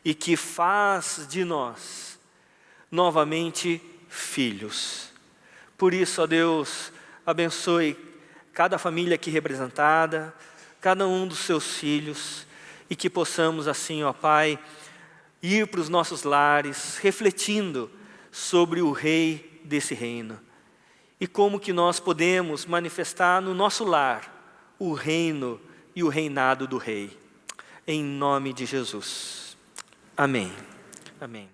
e que faz de nós novamente filhos. Por isso, ó Deus, abençoe cada família aqui representada, cada um dos seus filhos, e que possamos assim, ó Pai, ir para os nossos lares refletindo sobre o Rei desse reino e como que nós podemos manifestar no nosso lar o reino e o reinado do Rei. Em nome de Jesus. Amém. Amém.